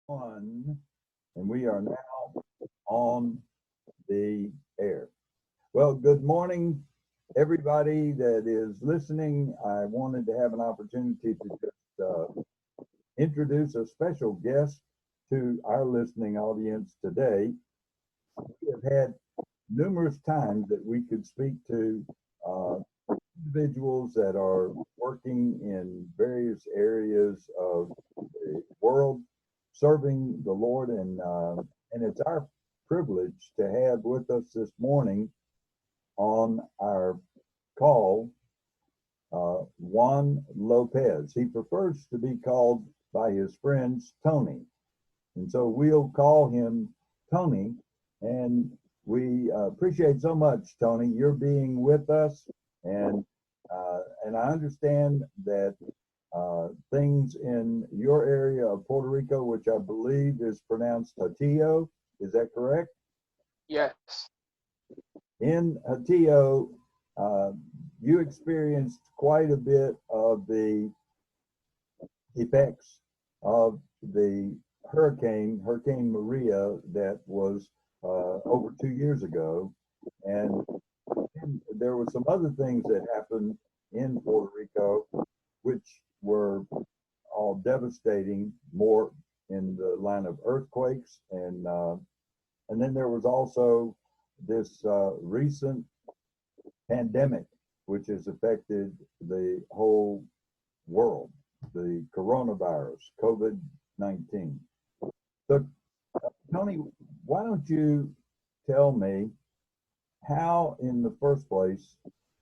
One, and we are now on the air. Well, good morning, everybody that is listening. I wanted to have an opportunity to just introduce a special guest to our listening audience today. We have had numerous times that we could speak to uh, individuals that are working in various areas of the world, serving the Lord, and it's our privilege to have with us this morning on our call Juan Lopez. He prefers to be called by his friends Tony, and so we'll call him Tony. And we appreciate so much, Tony, you're being with us, and and I understand that things in your area of Puerto Rico, which I believe is pronounced Hatillo, is that correct? Yes. In Hatillo, uh, you experienced quite a bit of the effects of the Hurricane Maria, that was over 2 years ago. And there were some other things that happened in Puerto Rico, which were all devastating, more in the line of earthquakes. And then there was also this recent pandemic, which has affected the whole world, the coronavirus, COVID-19. So, Tony, why don't you tell me how, in the first place,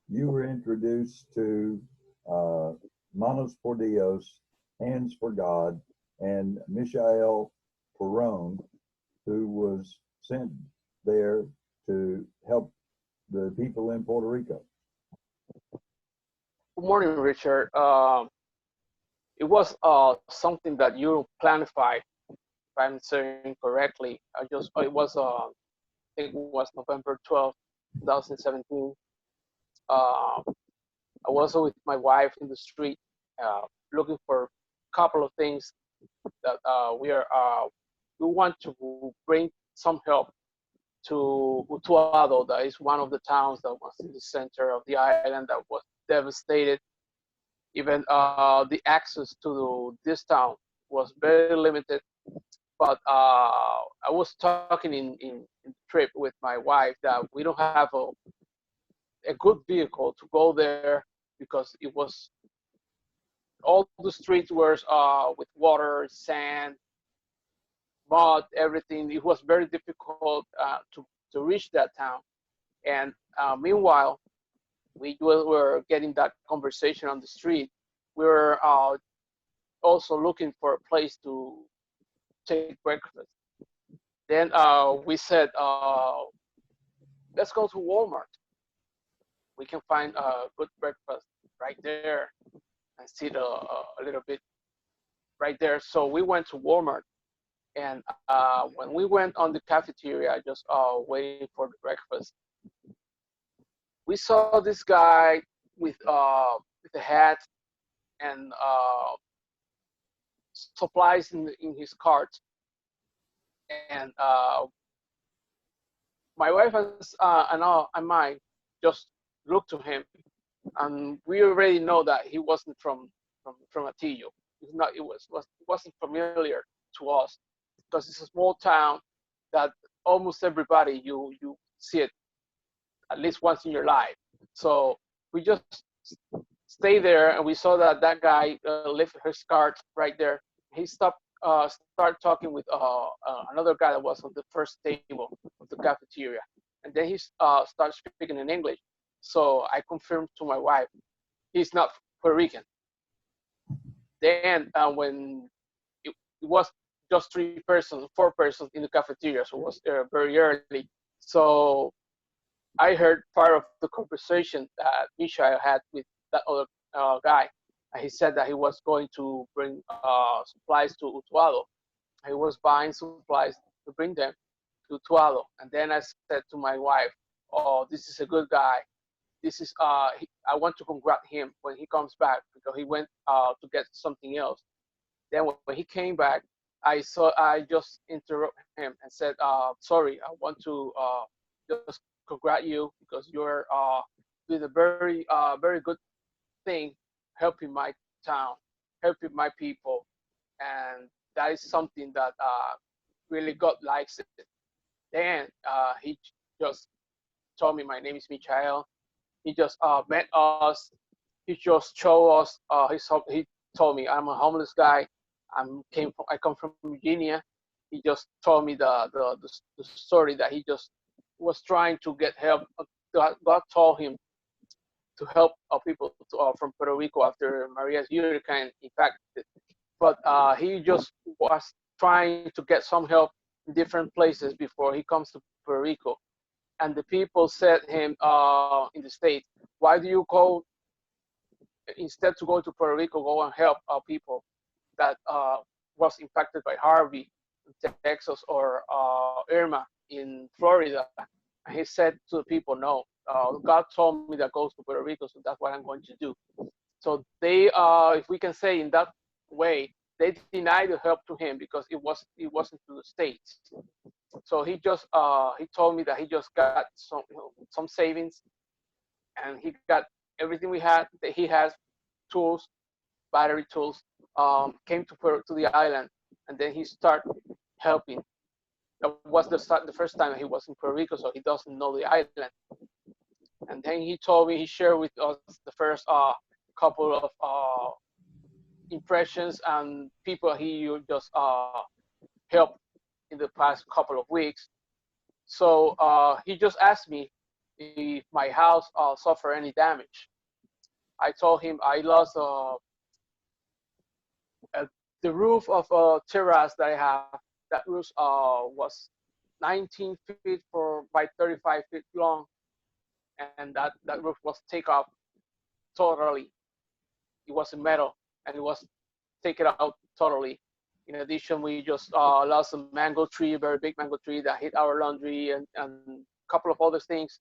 you were introduced to uh, Manos por Dios, Hands for God, and Michael Perron, who was sent there to help the people in Puerto Rico. Good morning, Richard. It was something that you planified, if I'm saying correctly. It was, I think it was November 12th, 2017. Uh, I was with my wife in the street uh, looking for a couple of things that we want to bring some help to Utuado. That is one of the towns that was in the center of the island that was devastated. Even the access to this town was very limited. But I was talking in the trip with my wife that we don't have a good vehicle to go there because it was all the streets were with water, sand, mud, everything. It was very difficult to reach that town. And meanwhile, we were getting that conversation on the street. We were also looking for a place to take breakfast. Then we said, let's go to Walmart. We can find a good breakfast right there and sit a little bit right there. So we went to Walmart. And when we went on the cafeteria, just waiting for the breakfast, we saw this guy with a hat and supplies in his cart. And my wife and I just looked to him, and we already know that he wasn't from Atillo. It wasn't familiar to us because it's a small town that almost everybody you see it at least once in your life. So we just stayed there, and we saw that that guy left his cart right there. He started talking with another guy that was on the first table of the cafeteria, and then he started speaking in English. So I confirmed to my wife, he's not Puerto Rican. Then when it was just 3 persons, 4 persons in the cafeteria, so it was very early. So I heard part of the conversation that Mishael had with that other guy. And he said that he was going to bring supplies to Utuado. He was buying supplies to bring them to Utuado. And then I said to my wife, "Oh, this is a good guy. I want to congratulate him when he comes back because he went to get something else." Then when he came back, I just interrupt him and said, sorry, I want to just congratulate you because you're doing a very good thing, helping my town, helping my people, and that is something that really God likes it. Then he just told me my name is Michael. He just met us. He just showed us. He told me I'm a homeless guy. I come from Virginia. He just told me the story that he just was trying to get help. God told him to help people from Puerto Rico after Maria's hurricane impacted. But he just was trying to get some help in different places before he comes to Puerto Rico. And the people said him in the States, why do you go, instead to go to Puerto Rico, go and help people that was impacted by Harvey in Texas or Irma in Florida? And he said to the people, no, God told me that goes to Puerto Rico, so that's what I'm going to do. So they, if we can say in that way, they denied the help to him because it wasn't to the States. So he told me that he just got some savings, and he got everything we had. That he has tools, battery tools. Came to the island, and then he started helping. That was the first time he was in Puerto Rico, so he doesn't know the island. And then he told me, he shared with us the first couple of impressions and people he just helped in the past couple of weeks. So he just asked me if my house suffered any damage. I told him I lost the roof of a terrace that I have. That roof was 19 feet by 35 feet long, and that roof was taken off totally. It was in metal, and it was taken out totally. In addition, we just lost a mango tree, a very big mango tree that hit our laundry, and a couple of other things.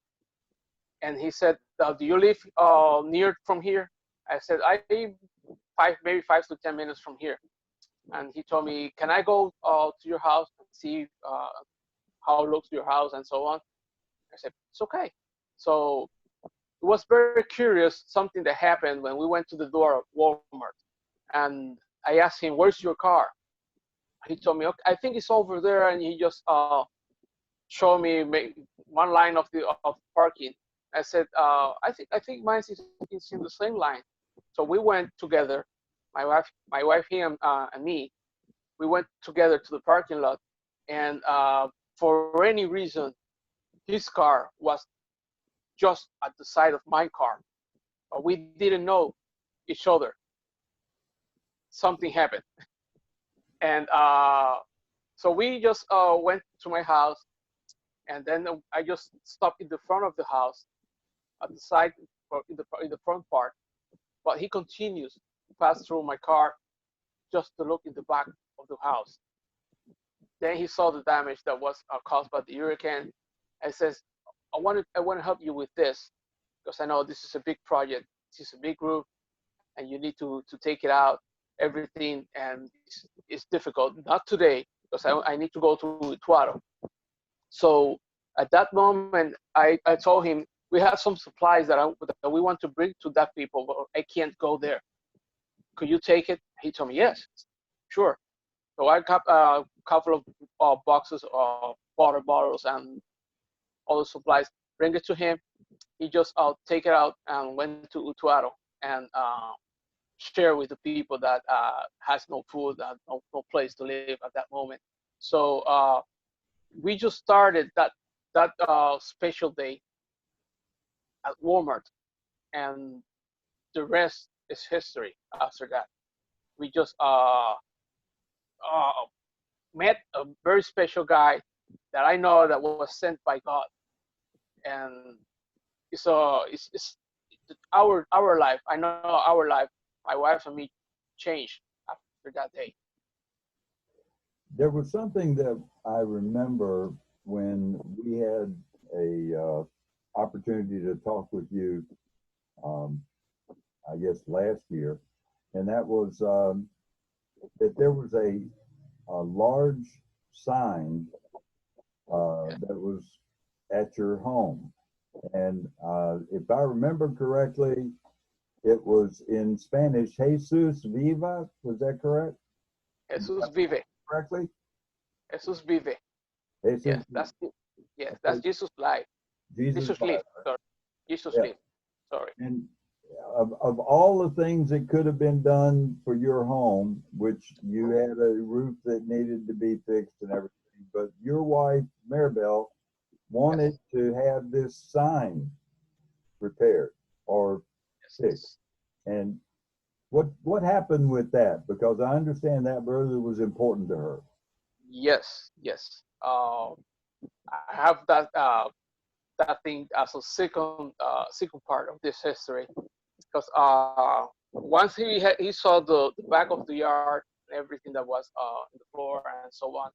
And he said, do you live near from here? I said, I live maybe 5 to 10 minutes from here. And he told me, can I go to your house and see how it looks your house and so on? I said, it's okay. So it was very curious, something that happened when we went to the door of Walmart. And I asked him, where's your car? He told me, okay, I think it's over there. And he just showed me one line of parking. I said, I think mine is in the same line. So we went together, my wife, him, and me. We went together to the parking lot, and for any reason, his car was just at the side of my car. But we didn't know each other. Something happened, and so we just went to my house, and then I just stopped in the front of the house, at the side, or in the front part. But he continues to pass through my car just to look in the back of the house. Then he saw the damage that was caused by the hurricane, and says, I want to help you with this because I know this is a big project, this is a big roof, and you need to take it out, everything, and it's difficult. Not today, because I need to go to Tuaro. So at that moment, I told him, we have some supplies that we want to bring to that people, but I can't go there. Could you take it? He told me, yes, sure. So I got a couple of boxes of water bottles and all the supplies, bring it to him. He just take it out and went to Utuado and share with the people that has no food, no place to live at that moment. So we just started that special day at Walmart, and the rest is history. After that, we just met a very special guy that I know that was sent by God, and it's our life. I know our life, my wife and me, changed after that day. There was something that I remember when we had a opportunity to talk with you, I guess last year, and that was that there was a a large sign Yeah. that was at your home. And if I remember correctly, it was in Spanish, Jesus viva. Was that correct? Jesus vive. Correctly? Jesus vive. Jesus, Yes, yes, that's okay, Jesus life. Jesus Jesus live. life. Sorry. Jesus Yeah. live. Sorry. And of all the things that could have been done for your home, which you had a roof that needed to be fixed and everything, but your wife, Maribel, wanted Yes. to have this sign repaired or fixed. Yes. And what happened with that? Because I understand that brother was important to her. Yes. Yes. I have that thing as a second part of this history because once he saw the back of the yard and everything that was in the floor and so on,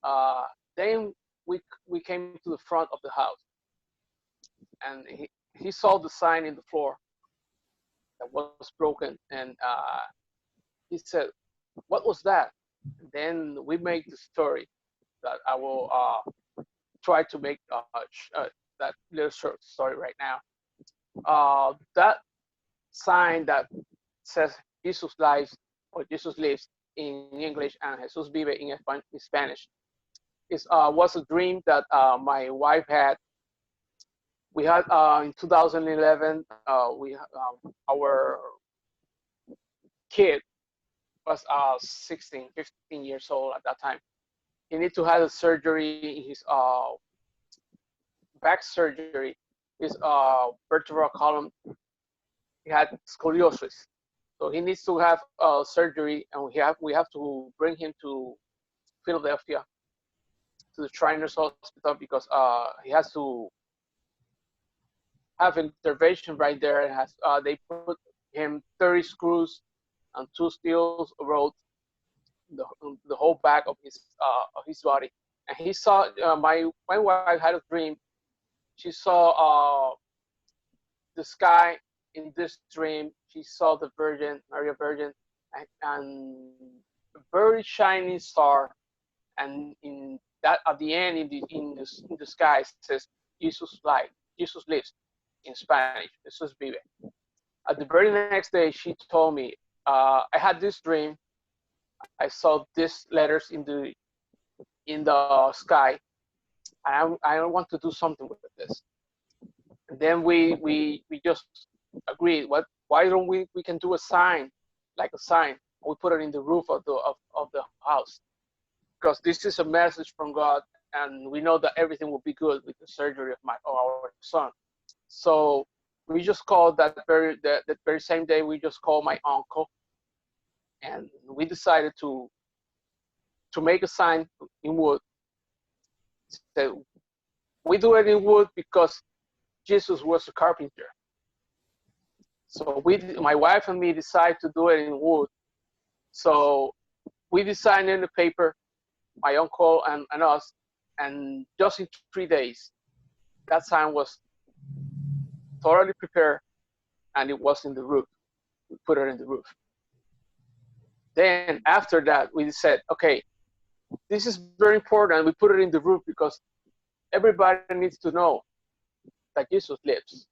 uh, then we came to the front of the house and he saw the sign in the floor that was broken and he said, "What was that?" And then we made the story that I will try to make that little short story right now. That sign that says Jesus lives or Jesus lives in English and Jesus vive in Spanish is was a dream that my wife had. We had in 2011. Our kid was 16, 15 years old at that time. He needed to have a surgery in his back surgery. His vertebral column, he had scoliosis. So he needs to have surgery, and we have to bring him to Philadelphia to the Shriners Hospital because he has to have intervention right there. And has they put him 30 screws and two steel rods the the whole back of his body. And he saw my wife had a dream. She saw the sky in this dream. She saw the Virgin Maria Virgin and a very shiny star, and in that at the end in the sky says Jesus life, Jesus lives in Spanish. Jesus vive. At the very next day, she told me, I had this dream. I saw these letters in the sky. I want to do something with this. And then we just agreed. Why don't we can do a sign, like a sign. We put it in the roof of the house because this is a message from God, and we know that everything will be good with the surgery of our son. So we just called that very same day. We just called my uncle, and we decided to make a sign in wood. So we do it in wood because Jesus was a carpenter. So my wife and me decided to do it in wood. So we designed in the paper, my uncle and us, and just in 3 days, that sign was thoroughly prepared and it was in the roof. We put it in the roof. Then after that, we said, okay, this is very important. We put it in the roof because everybody needs to know that Jesus lives.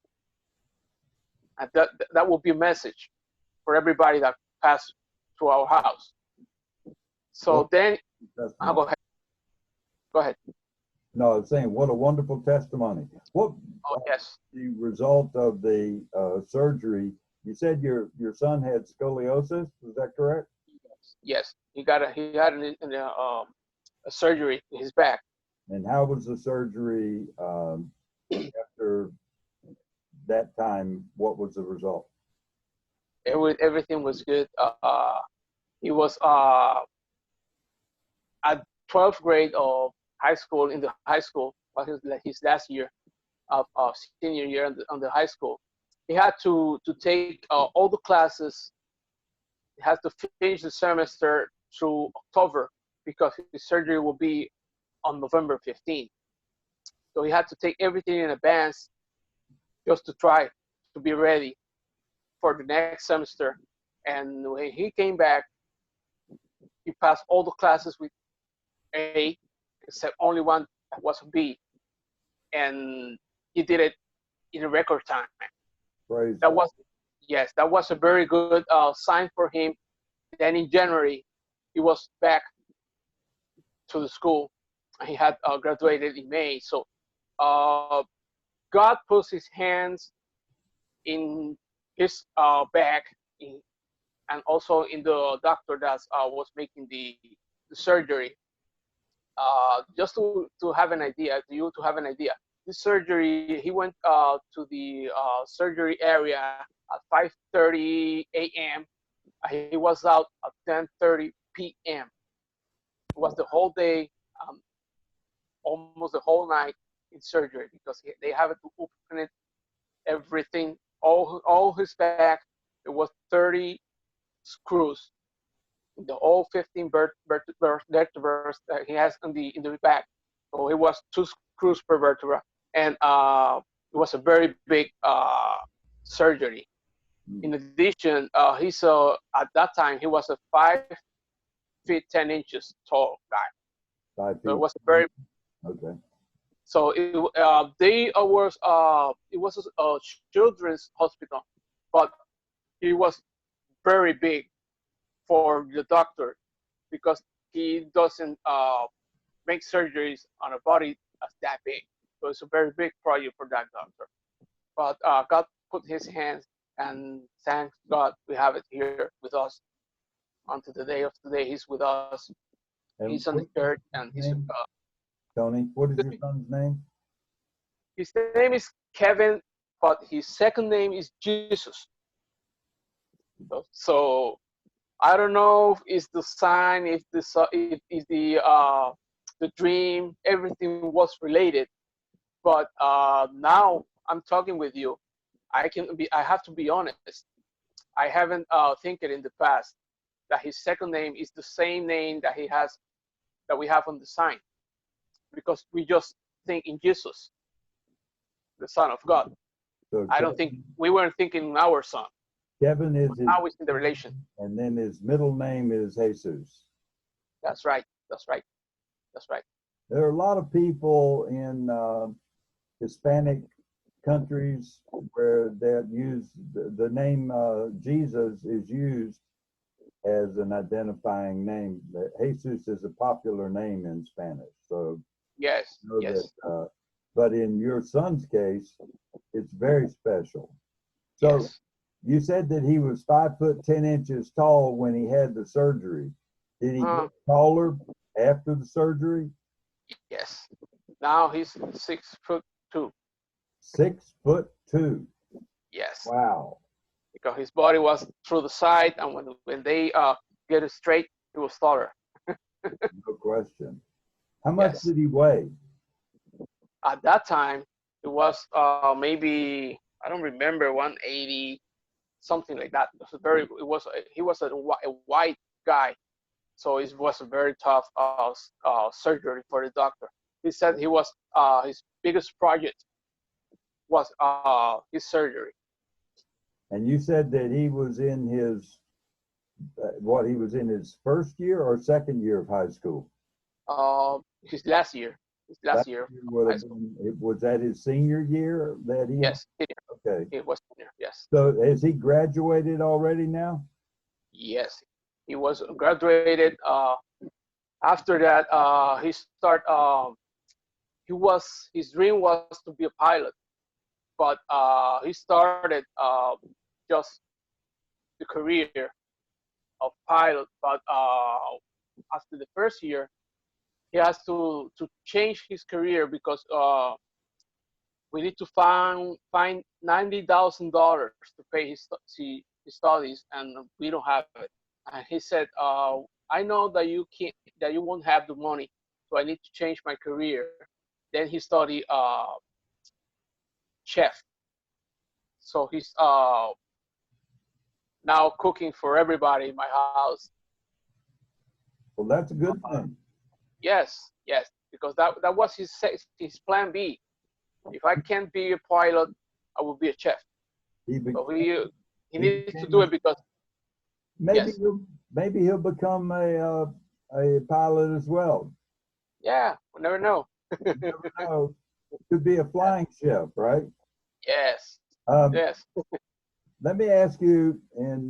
And that will be a message for everybody that passed through our house. What So then, I'll testimony? go ahead. Go ahead. No, I was saying, what a wonderful testimony. What Oh, yes. the result of the surgery? You said your son had scoliosis. Is that correct? Yes. He had a surgery in his back. And how was the surgery after that time? What was the result? Everything was good. He was at 12th grade of high school, in the high school, was his last year of senior year on the high school. He had to take all the classes. He has to finish the semester through October because his surgery will be on November 15th. So he had to take everything in advance just to try to be ready for the next semester. And when he came back, he passed all the classes with A, except only one that was a B, and he did it in a record time. Praise That God. was, yes, that was a very good sign for him. Then in January, he was back to the school. He had graduated in May. So God puts his hands in his bag and also in the doctor that was making the surgery. Just to have an idea, to have an idea, this surgery, he went to the surgery area at 5:30 a.m. He was out at 10:30 p.m. It was the whole day, um, almost the whole night in surgery because they have to open it, everything, all his back. It was 30 screws, the all 15 vertebrae that he has in the back. So it was 2 screws per vertebra, and it was a very big surgery. In addition, he's at that time he was a 5 feet 10 inches tall guy. 5 So it feet. was very. Okay. So it was a children's hospital, but he was very big for the doctor because he doesn't make surgeries on a body that's that big. So it's a very big project for that doctor. But God put his hands, and thank God we have it here with us until the day of today. He's with us. And He's on the church, and he's name? Tony, what is your son's name? his name is Kevin, but his second name is Jesus. So I don't know if it's the sign, if the dream, everything was related. But now I'm talking with you. I have to be honest. I haven't think it in the past that his second name is the same name that we have on the sign, because we just think in Jesus, the Son of God. So I don't think we weren't thinking in our son. Kevin is his, Now it's in the relation. and then his middle name is Jesus. That's right. That's right. That's right. There are a lot of people in Hispanic countries where that use the name Jesus is used as an identifying name. Jesus is a popular name in Spanish, so Yes. know Yes. that. But in your son's case, it's very special. So Yes. you said that he was 5 foot 10 inches tall when he had the surgery. Did he get taller after the surgery? Yes. Now he's 6'2". 6'2". Yes. Wow. Because his body was through the side, and when they get it straight, he was taller. No question. How much Yes. did he weigh? At that time, it was maybe, I don't remember, 180, something like that. He was a white guy, so it was a very tough surgery for the doctor. He said his biggest project was his surgery. And you said that he was in his he was in his first year or second year of high school? His last year. Last Year would high have school. been, was that his senior year that he? Yes, senior. Okay. It was senior. Yes. So has he graduated already now? Yes, he was graduated. After that, his dream was to be a pilot, but he started just the career of pilot. But after the first year, he has to change his career because we need to find $90,000 to pay his studies, and we don't have it. And he said, I know that you won't have the money, so I need to change my career. Then he studied chef. So he's now cooking for everybody in my house. Well, that's a good thing. Yes, because that was his plan B. If I can't be a pilot, I will be a chef. So he needs to do it because maybe yes. maybe he'll become a a pilot as well. Yeah, we never know. You never know. Could be a flying ship, right? Yes, Um, yes. let me ask you in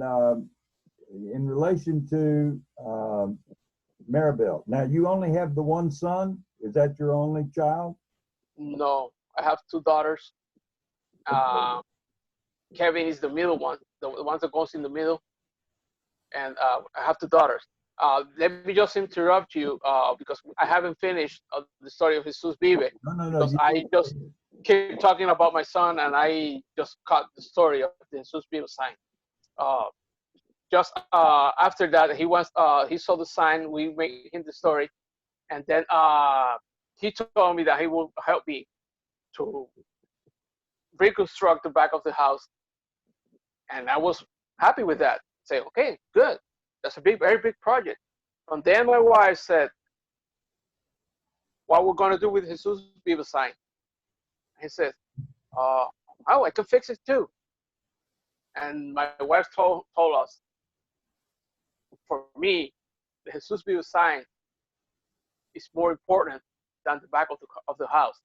relation to Maribel. Now, you only have the one son. Is that your only child? No, I have two daughters. Okay. Kevin is the middle one, the one that goes in the middle, and I have two daughters. Let me just interrupt you because I haven't finished the story of Jesus Vive No, no, no. because I just keep talking about my son and I just cut the story of the Jesus Vive sign. Uh, just after that, he saw the sign. We made him the story, and then he told me that he will help me to reconstruct the back of the house, and I was happy with that. Say, okay, good. That's a big, very big project. And then my wife said, "What we're gonna do with Jesus Viva sign?" He said, uh, "Oh, I can fix it too." And my wife told us, for me, the Jesus Viva sign is more important than the back of the house.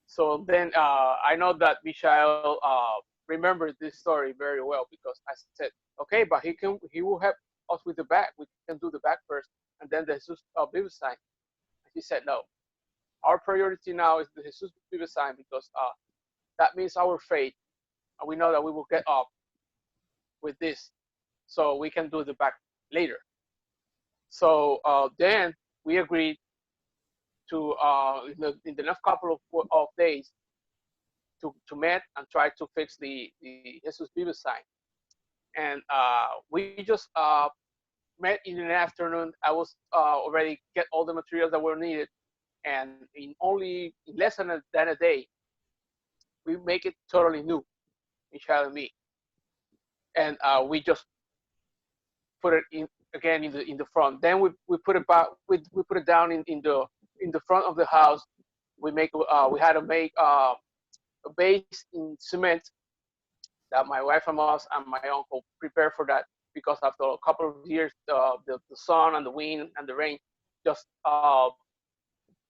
So then I know that Michael remembers this story very well because I said, okay, but he will help us with the back. We can do the back first, and then the Jesus Viva sign. He said, no, our priority now is the Jesus Viva sign because that means our faith, and we know that we will get up with this, so we can do the back later. So then we agreed to in the next couple of days to meet and try to fix the Jesus Viva sign. And we just met in the afternoon. I was already get all the materials that were needed, and in less than a day, we make it totally new, Michelle and me. And we just put it in again in the front. Then we put it back. We put it down in the front of the house. We had to make a base in cement that my wife and us and my uncle prepared for that because after a couple of years, the sun and the wind and the rain just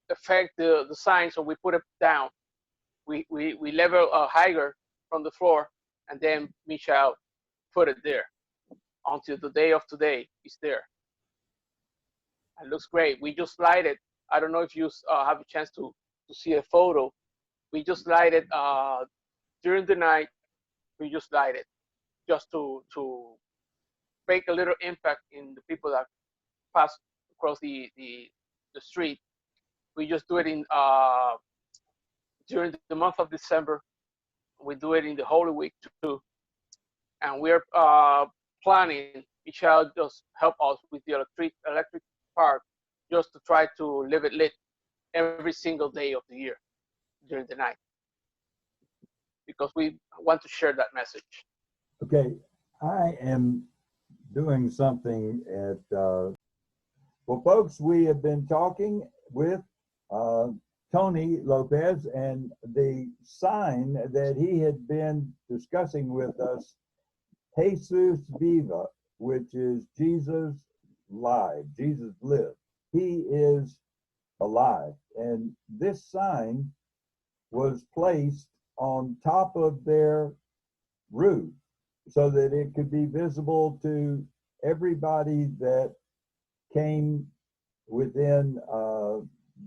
affect the sign. So we put it down. We level higher from the floor, and then Michelle put it there until the day of today. It's there. It looks great. We just light it. I don't know if you have a chance to see a photo. We just light it during the night. We just light it just to make a little impact in the people that pass across the street. We just do it in during the month of December. We do it in the Holy Week too, and we're planning. Michelle just help us with the electric part, just to try to leave it lit every single day of the year during the night, because we want to share that message. Okay, I am doing something at, well, folks, we have been talking with uh, Tony Lopez, and the sign that he had been discussing with us, Jesus Viva, which is Jesus live, Jesus lived. He is alive. And this sign was placed on top of their roof so that it could be visible to everybody that came within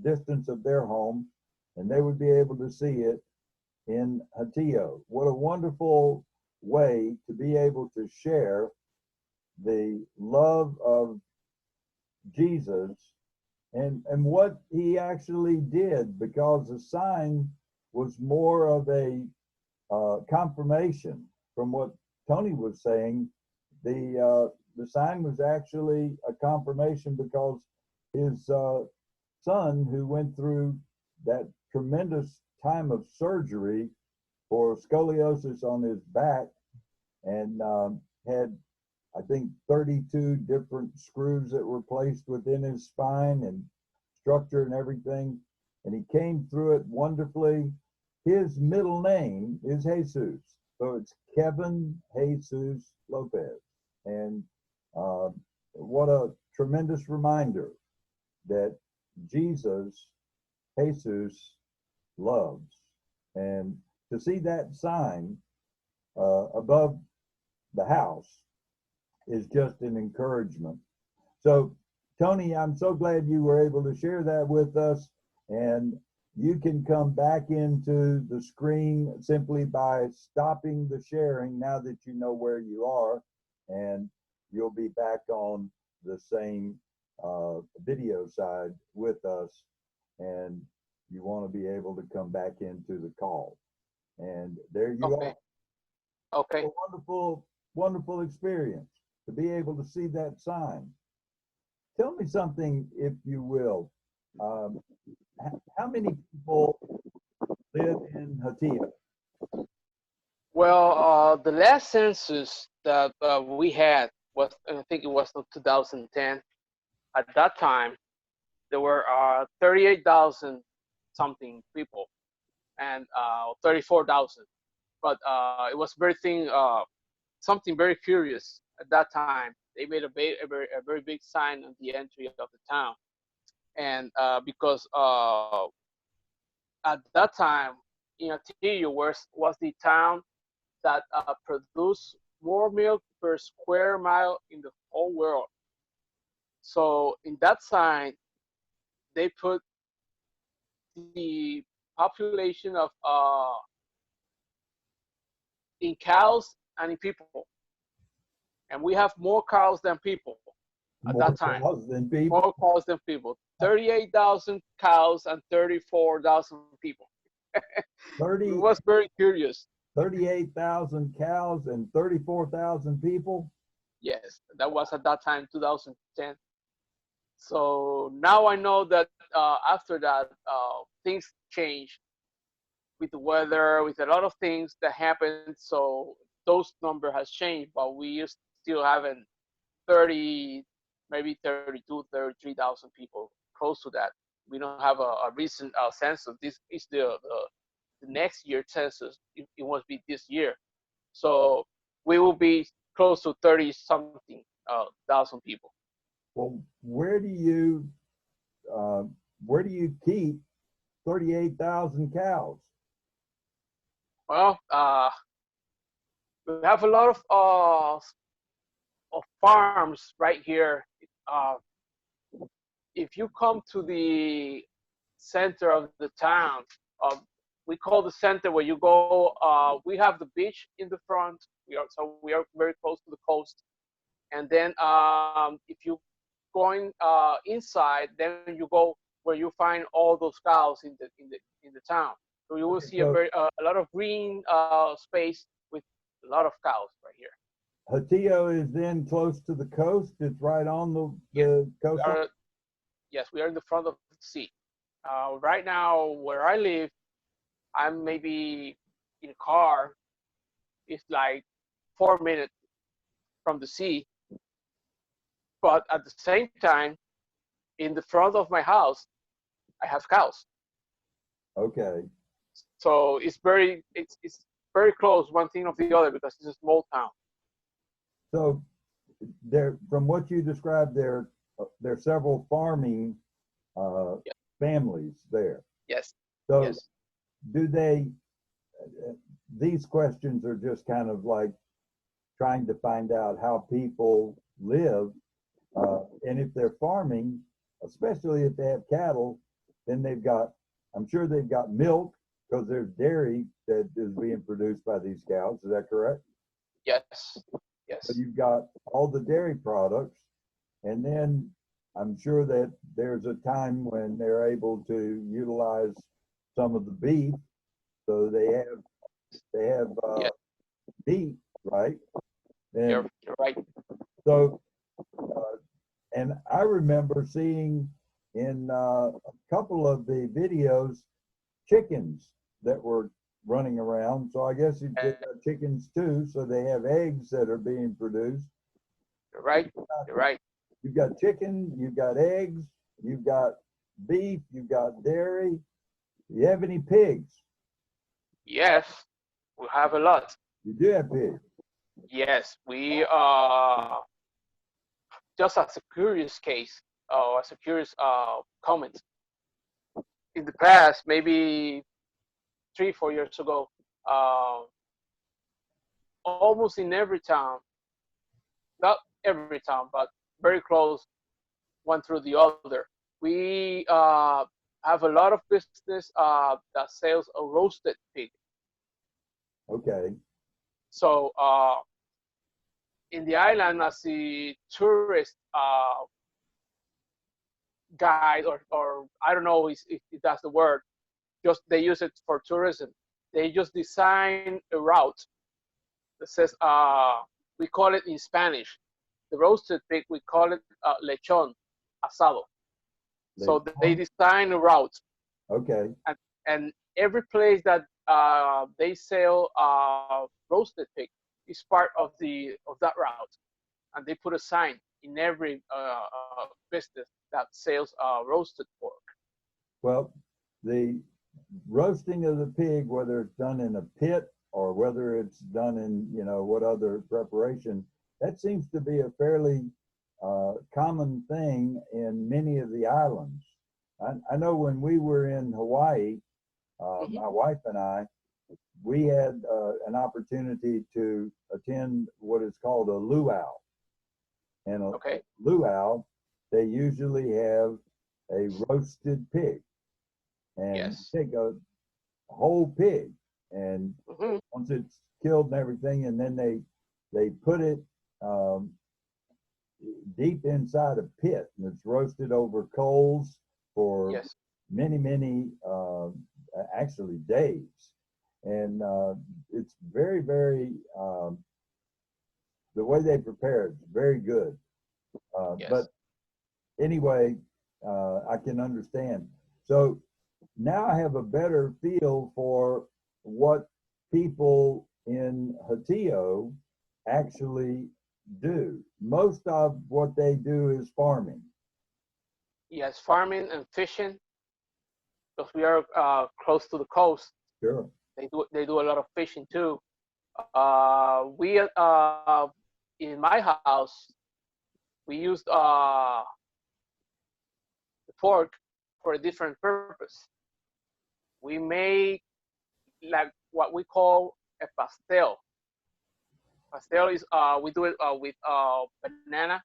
distance of their home, and they would be able to see it in Hatillo. What a wonderful way to be able to share the love of Jesus and what he actually did, because the sign was more of a confirmation from what Tony was saying. The sign was actually a confirmation because his son, who went through that tremendous time of surgery for scoliosis on his back and had, I think, 32 different screws that were placed within his spine and structure and everything. And he came through it wonderfully. His middle name is Jesus. So it's Kevin Jesus Lopez. And what a tremendous reminder that Jesus loves. And to see that sign above the house is just an encouragement. So, Tony, I'm so glad you were able to share that with us. And you can come back into the screen simply by stopping the sharing now that you know where you are. And you'll be back on the same video side with us. And you want to be able to come back into the call. And there you are. Okay. A wonderful, wonderful experience to be able to see that sign. Tell me something, if you will. How many people live in Hatia? Well, the last census that we had was, I think it was in 2010. At that time, there were 38,000 something people and 34,000. But it was very thing, something very curious at that time. They made a very big sign on the entry of the town, and because at that time, Atillo was the town that produced more milk per square mile in the whole world. So in that sign, they put the population of in cows and in people, and we have more cows than people at that time. More cows than people. More cows than people. 38,000 cows and 34,000 people. 30, It was very curious. 38,000 cows and 34,000 people. Yes, that was at that time, 2010. So now I know that after that, things changed with the weather, with a lot of things that happened. So those number has changed, but we still having 30, maybe 32, 33,000 people, close to that. We don't have a recent census. This is the next year census. It must be this year. So we will be close to 30 something thousand people. Well, where do you keep 38,000 cows? Well, we have a lot of farms right here. If you come to the center of the town, we call the center where you go. We have the beach in the front. We are very close to the coast. And then if you going inside, then you go where you find all those cows in the town. So you will see a lot of green space with a lot of cows right here. Hatillo is then close to the coast. It's right on the coast. Yes, we are in the front of the sea. Right now, where I live, I'm maybe in a car. It's like 4 minutes from the sea. But at the same time, in the front of my house, I have cows. Okay. So it's very close, one thing of the other, because it's a small town. So there, from what you described, there are several farming Yes. families there. Yes. So Yes. do they? These questions are just kind of like trying to find out how people live, and if they're farming, especially if they have cattle, then I'm sure they've got milk, because there's dairy that is being produced by these cows. Is that correct? Yes. Yes. So you've got all the dairy products, and then I'm sure that there's a time when they're able to utilize some of the beef. So they have Yes. meat, right? And You're right. so, and I remember seeing in a couple of the videos chickens that were running around. So I guess you've got chickens too. So they have eggs that are being produced. You're right. You're right. You've got chicken, you've got eggs, you've got beef, you've got dairy. Do you have any pigs? Yes, we have a lot. You do have pigs. Yes, we just as a curious case, or as a curious comment. In the past, maybe 3, 4 years ago, uh, almost in every town, not every town, but very close, one through the other, we have a lot of business that sells a roasted pig. Okay. So in the island, as the tourist guide, or I don't know if that's the word, just they use it for tourism. They just design a route that says, we call it in Spanish, the roasted pig, we call it lechon asado. So they design a route, Okay. and every place that they sell roasted pig is part of that route, and they put a sign in every business that sells roasted pork. Well, the roasting of the pig, whether it's done in a pit or whether it's done in, what other preparation, that seems to be a fairly common thing in many of the islands. I know when we were in Hawaii, my wife and I, we had an opportunity to attend what is called a luau. And a luau, they usually have a roasted pig. And take a whole pig, and once it's killed and everything, and then they put it deep inside a pit, and it's roasted over coals for many actually days, and it's very, very the way they prepare it's very good. But anyway, I can understand. So now I have a better feel for what people in Hatio actually do. Most of what they do is farming. Yes, farming and fishing, because we are close to the coast. Sure. They do a lot of fishing too. We in my house, we used the pork for a different purpose. We make like what we call a pastel. Pastel is we do it with banana.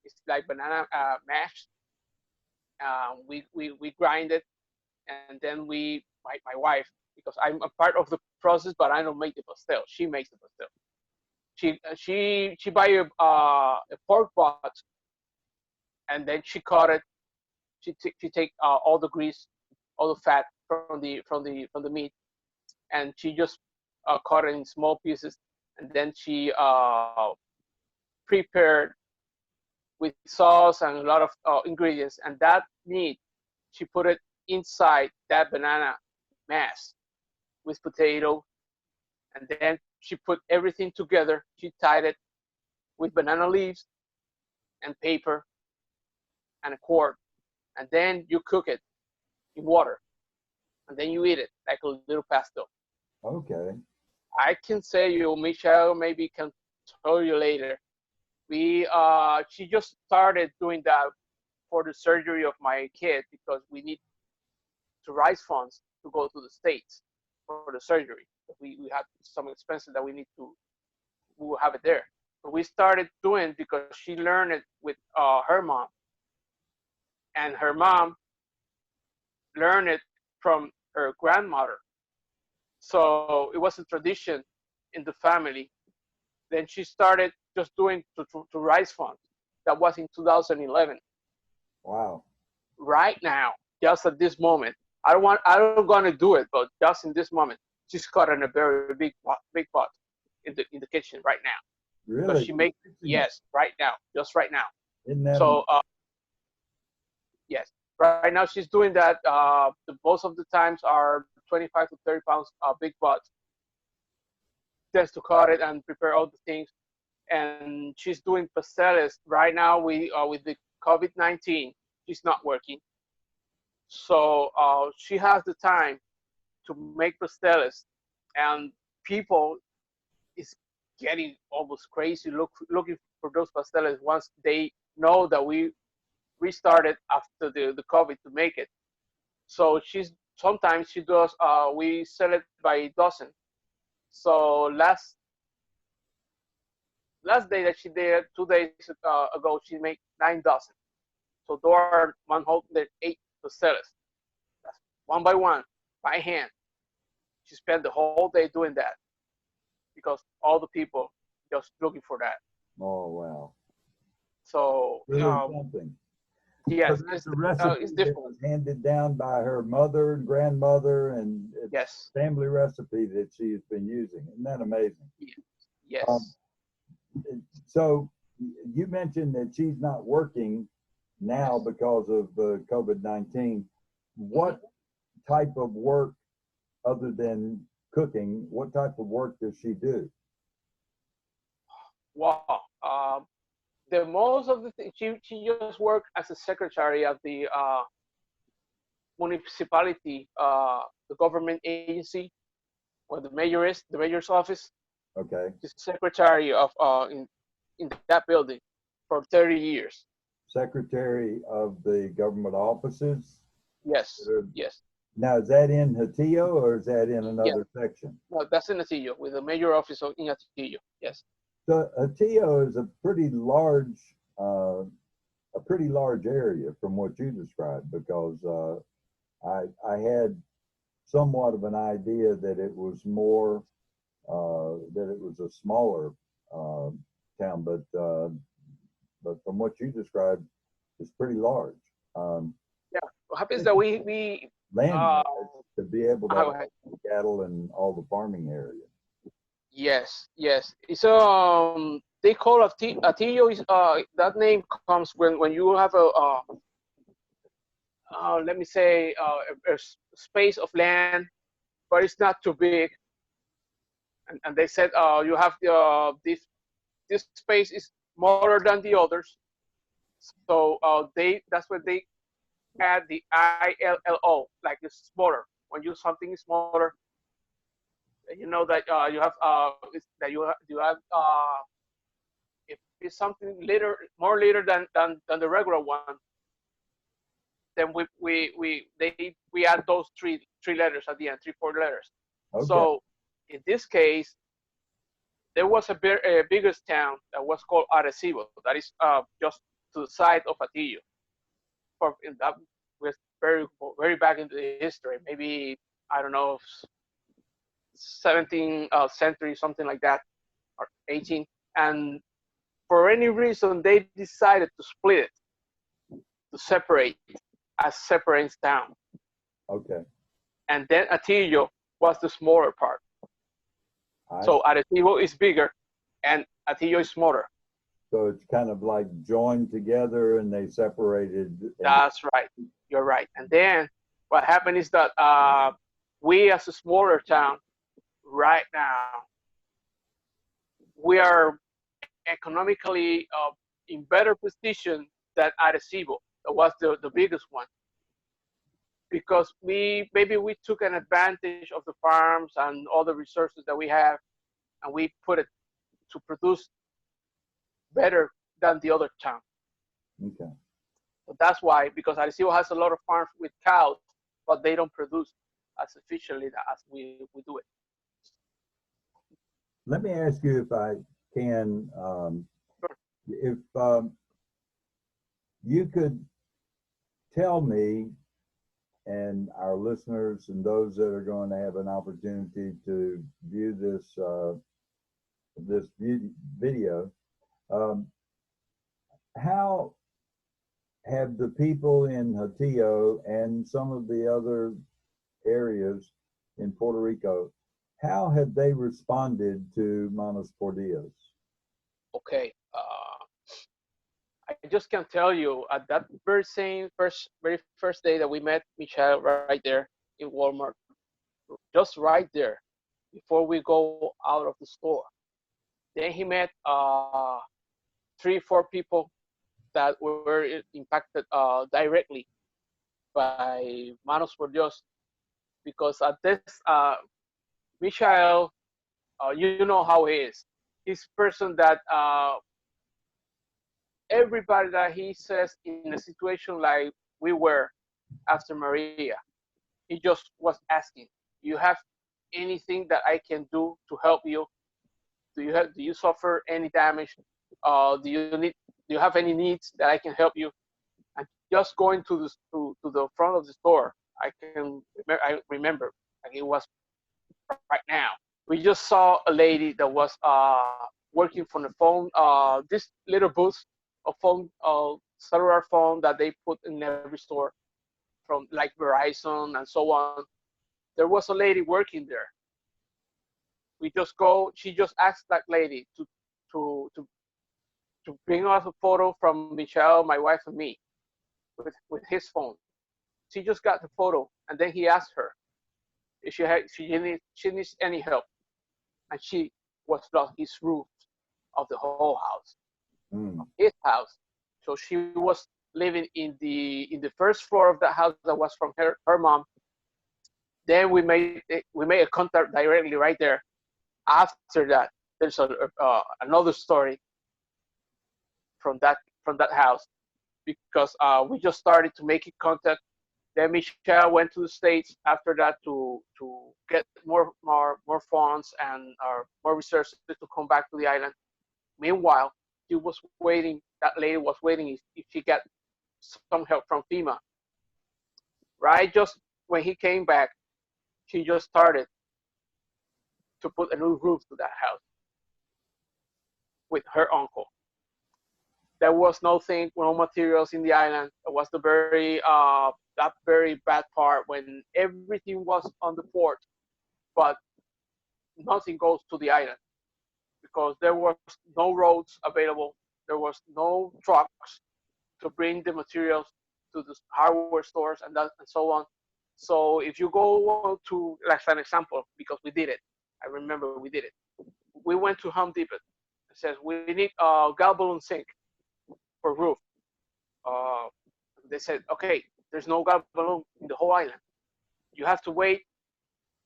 It's like banana mash. We grind it, and then my wife, because I'm a part of the process, but I don't make the pastel. She makes the pastel. She buy a pork butt, and then she cut it. She take all the grease, all the fat from the meat, and she just cut it in small pieces, and then she prepared with sauce and a lot of ingredients, and that meat she put it inside that banana mass with potato, and then she put everything together. She tied it with banana leaves and paper and a cord, and then you cook it in water, and then you eat it like a little pesto. Okay. I can say you, Michelle, maybe can tell you later. She just started doing that for the surgery of my kid, because we need to raise funds to go to the States for the surgery. We had some expenses that we will have it there. But we started doing because she learned it with her mom, and her mom learned it from her grandmother. So it was a tradition in the family. Then she started just doing to raise funds. That was in 2011. Wow. Right now, just at this moment, I don't gonna do it, but just in this moment, she's cut in a very big pot in the kitchen right now. Really? So she makes, yes, right now, just right now. Isn't that So yes, right now she's doing that. Most of the times are 25 to 30 pounds big pots. Just to cut it and prepare all the things. And she's doing pasteles right now. We with the COVID-19, she's not working, so she has the time to make pasteles, and people is getting almost crazy looking for those pasteles once they know that we restarted after the COVID to make it. So sometimes she does, we sell it by dozen. So last day that she did, 2 days ago, she made 9 dozen. So there are 108 pasteles. That's one by one, by hand. She spent the whole day doing that because all the people just looking for that. Oh, wow. So Really something. So yes, that's a recipe it's that difficult. was handed down by her mother and grandmother, and it's Yes, a family recipe that she has been using. Isn't that amazing? Um, yes, so you mentioned that she's not working now yes. because of COVID-19. What type of work, other than cooking, what type of work does she do? Wow. The most of the thing she just worked as a secretary of the municipality, the government agency, where the mayor is, the mayor's office. Okay. She's secretary of in that building for 30 years. Secretary of the government offices. Yes, yes, Now, is that in Hatillo or is that in yes. another section? No, that's in Atillo, with the mayor office in Atillo. Yes. So Hatillo is a pretty large area from what you described, because I had somewhat of an idea that it was more that it was a smaller town, but from what you described, it's pretty large. Yeah. What happens that we Land uh, to be able to have uh, cattle and all the farming area. yes, yes. It's they call Atillo is that name comes when you have a let me say a space of land, but it's not too big, and they said you have this space is smaller than the others, so they that's where they add the ILLO, like it's smaller. When you something is smaller, you know that you have that you have if it's something later more later than the regular one, then we add those three letters at the end, 3 4 letters. Okay. So in this case, there was a biggest town that was called Arecibo. That is just to the side of Atillo. For that was very back into the history. Maybe I don't know, 17th century, something like that, or 18. And for any reason, they decided to split it, to separate as separate town. Okay. And then Atillo was the smaller part. So Arecibo is bigger, and Atillo is smaller. So it's kind of like joined together and they separated. That's right. You're right. And then what happened is that we, as a smaller town, right now, we are economically in better position than Arecibo. That was the biggest one, because maybe we took an advantage of the farms and all the resources that we have, and we put it to produce better than the other town. Okay. So that's why, because Arecibo has a lot of farms with cows, but they don't produce as efficiently as we do it. Let me ask you, if I can, Sure. if you could tell me and our listeners and those that are going to have an opportunity to view this video, how have the people in Hatillo and some of the other areas in Puerto Rico, how have they responded to Manos por Dios? Okay. I just can tell you, at that very first day that we met Michelle right there in Walmart, just right there, before we go out of the store. Then he met 3 4 people that were impacted directly by Manos por Dios, because at this Michael, you know how he is. He's person that everybody that he says in a situation like we were after Maria, he just was asking, "You have anything that I can do to help you? Do you suffer any damage? Do you have any needs that I can help you?" And just going to the front of the store, I remember like it was right now. We just saw a lady that was working from the phone, this little booth of phone, cellular phone that they put in every store from like Verizon and so on. There was a lady working there. We just go. She just asked that lady to to to bring us a photo from Michelle, my wife, and me with his phone. She just got the photo, and then he asked her if she needs any help, and she was lost his roof of the whole house, Mm. his house. So she was living in the first floor of the house that was from her mom. Then we made a contact directly right there. After that, there's another story from that house because we just started to make contact. Then Michelle went to the States after that to get more funds and more resources to come back to the island. Meanwhile, she was waiting. That lady was waiting if she got some help from FEMA. Right, just when he came back, she just started to put a new roof to that house with her uncle. There was nothing, no materials in the island. It was the very that very bad part when everything was on the port, but nothing goes to the island because there was no roads available. There was no trucks to bring the materials to the hardware stores and so on. So if you go to, like an example, because we did it, I remember we did it. We went to Home Depot. It says we need a gal balloon sink for roof. Uh, they said, okay, there's no gal balloon in the whole island. You have to wait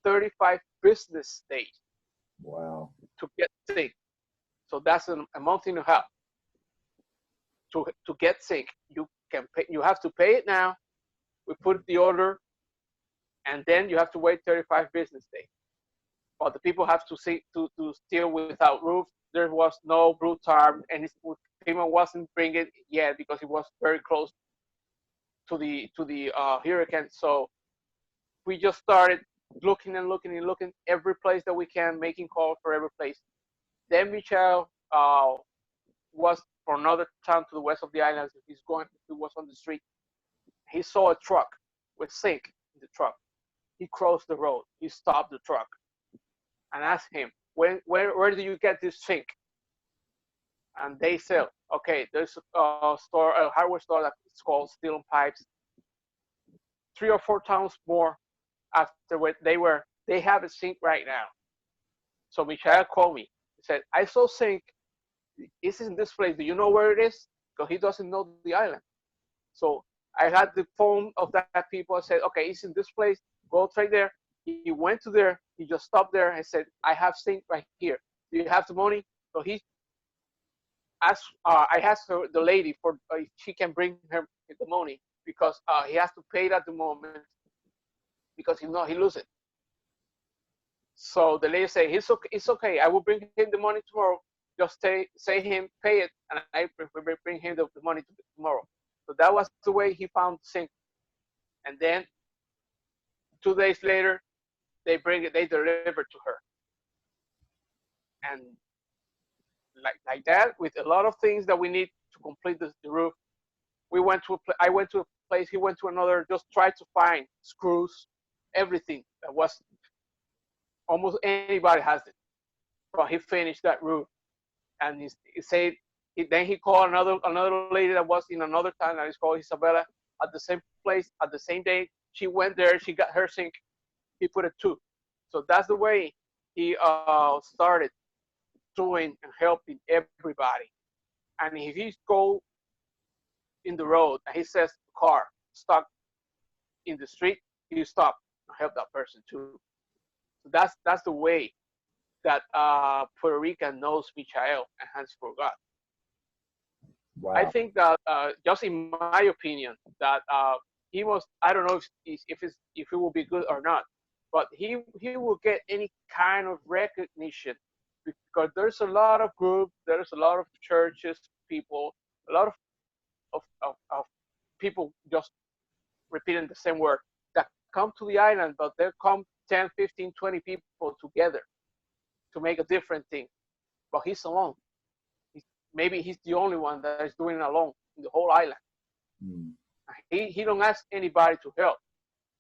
35 business days Wow. to get sink. So that's a month and a half to get sink. You can pay. You have to pay it now. We put the order, and then you have to wait 35 business days. But the people have to see to still without roof. There was no blue tarp, and FEMA wasn't bringing it yet because it was very close to the hurricane. So we just started looking and looking and looking every place that we can, making calls for every place. Then Michelle was from another town to the west of the island. He was on the street. He saw a truck with sink in the truck. He crossed the road. He stopped the truck and asked him, where do you get this sink? And they said, okay, there's a hardware store that's called Steel and Pipes. 3 or 4 towns more after where they have a sink right now. So Michael called me. He said, I saw sink. It's in this place. Do you know where it is? Because he doesn't know the island. So I had the phone of that people. I said, okay, it's in this place. Go right there. He went to there. He just stopped there and said, I have sink right here. Do you have the money? So he asked, I asked the lady for if she can bring him the money because he has to pay it at the moment because if not, he loses it. So the lady said, it's okay. I will bring him the money tomorrow. Just say him, pay it, and I bring him the money tomorrow. So that was the way he found zinc. And then 2 days later, they deliver to her. And like that, with a lot of things that we need to complete the roof. I went to a place, he went to another, just tried to find screws, everything that was, almost anybody has it. But he finished that roof. And he said, then he called another lady that was in another town that is called Isabella at the same place at the same day. She went there, she got her sink, he put it too. So that's the way he started doing and helping everybody. And if he go in the road and he says car stuck in the street, he stop and help that person too. So that's the way that Puerto Rican knows Michael and has forgot. I Wow. think that just in my opinion that he was, I don't know if it will be good or not, but he will get any kind of recognition because there's a lot of groups, there's a lot of churches, people, a lot of people just repeating the same word that come to the island, but there come 10, 15, 20 people together to make a different thing. But he's alone. Maybe he's the only one that is doing it alone in the whole island. Mm. He don't ask anybody to help.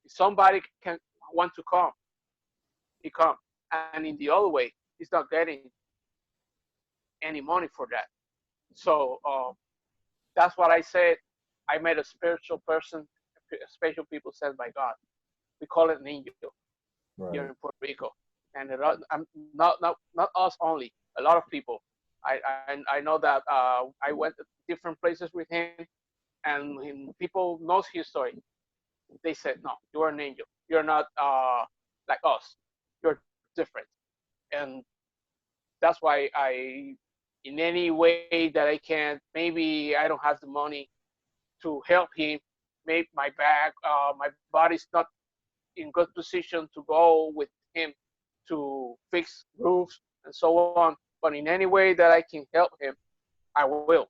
If somebody can want to come, he come. And in the other way, he's not getting any money for that. So that's what I said. I met a spiritual person, a special people sent by God. We call it an angel here Right. in Puerto Rico, and I'm not us only. A lot of people. I know that I went to different places with him, and when people knows his story. They said, "No, you're an angel. You're not like us. You're different." And that's why in any way that I can, maybe I don't have the money to help him. Maybe my body's not in good position to go with him to fix roofs and so on. But in any way that I can help him, I will.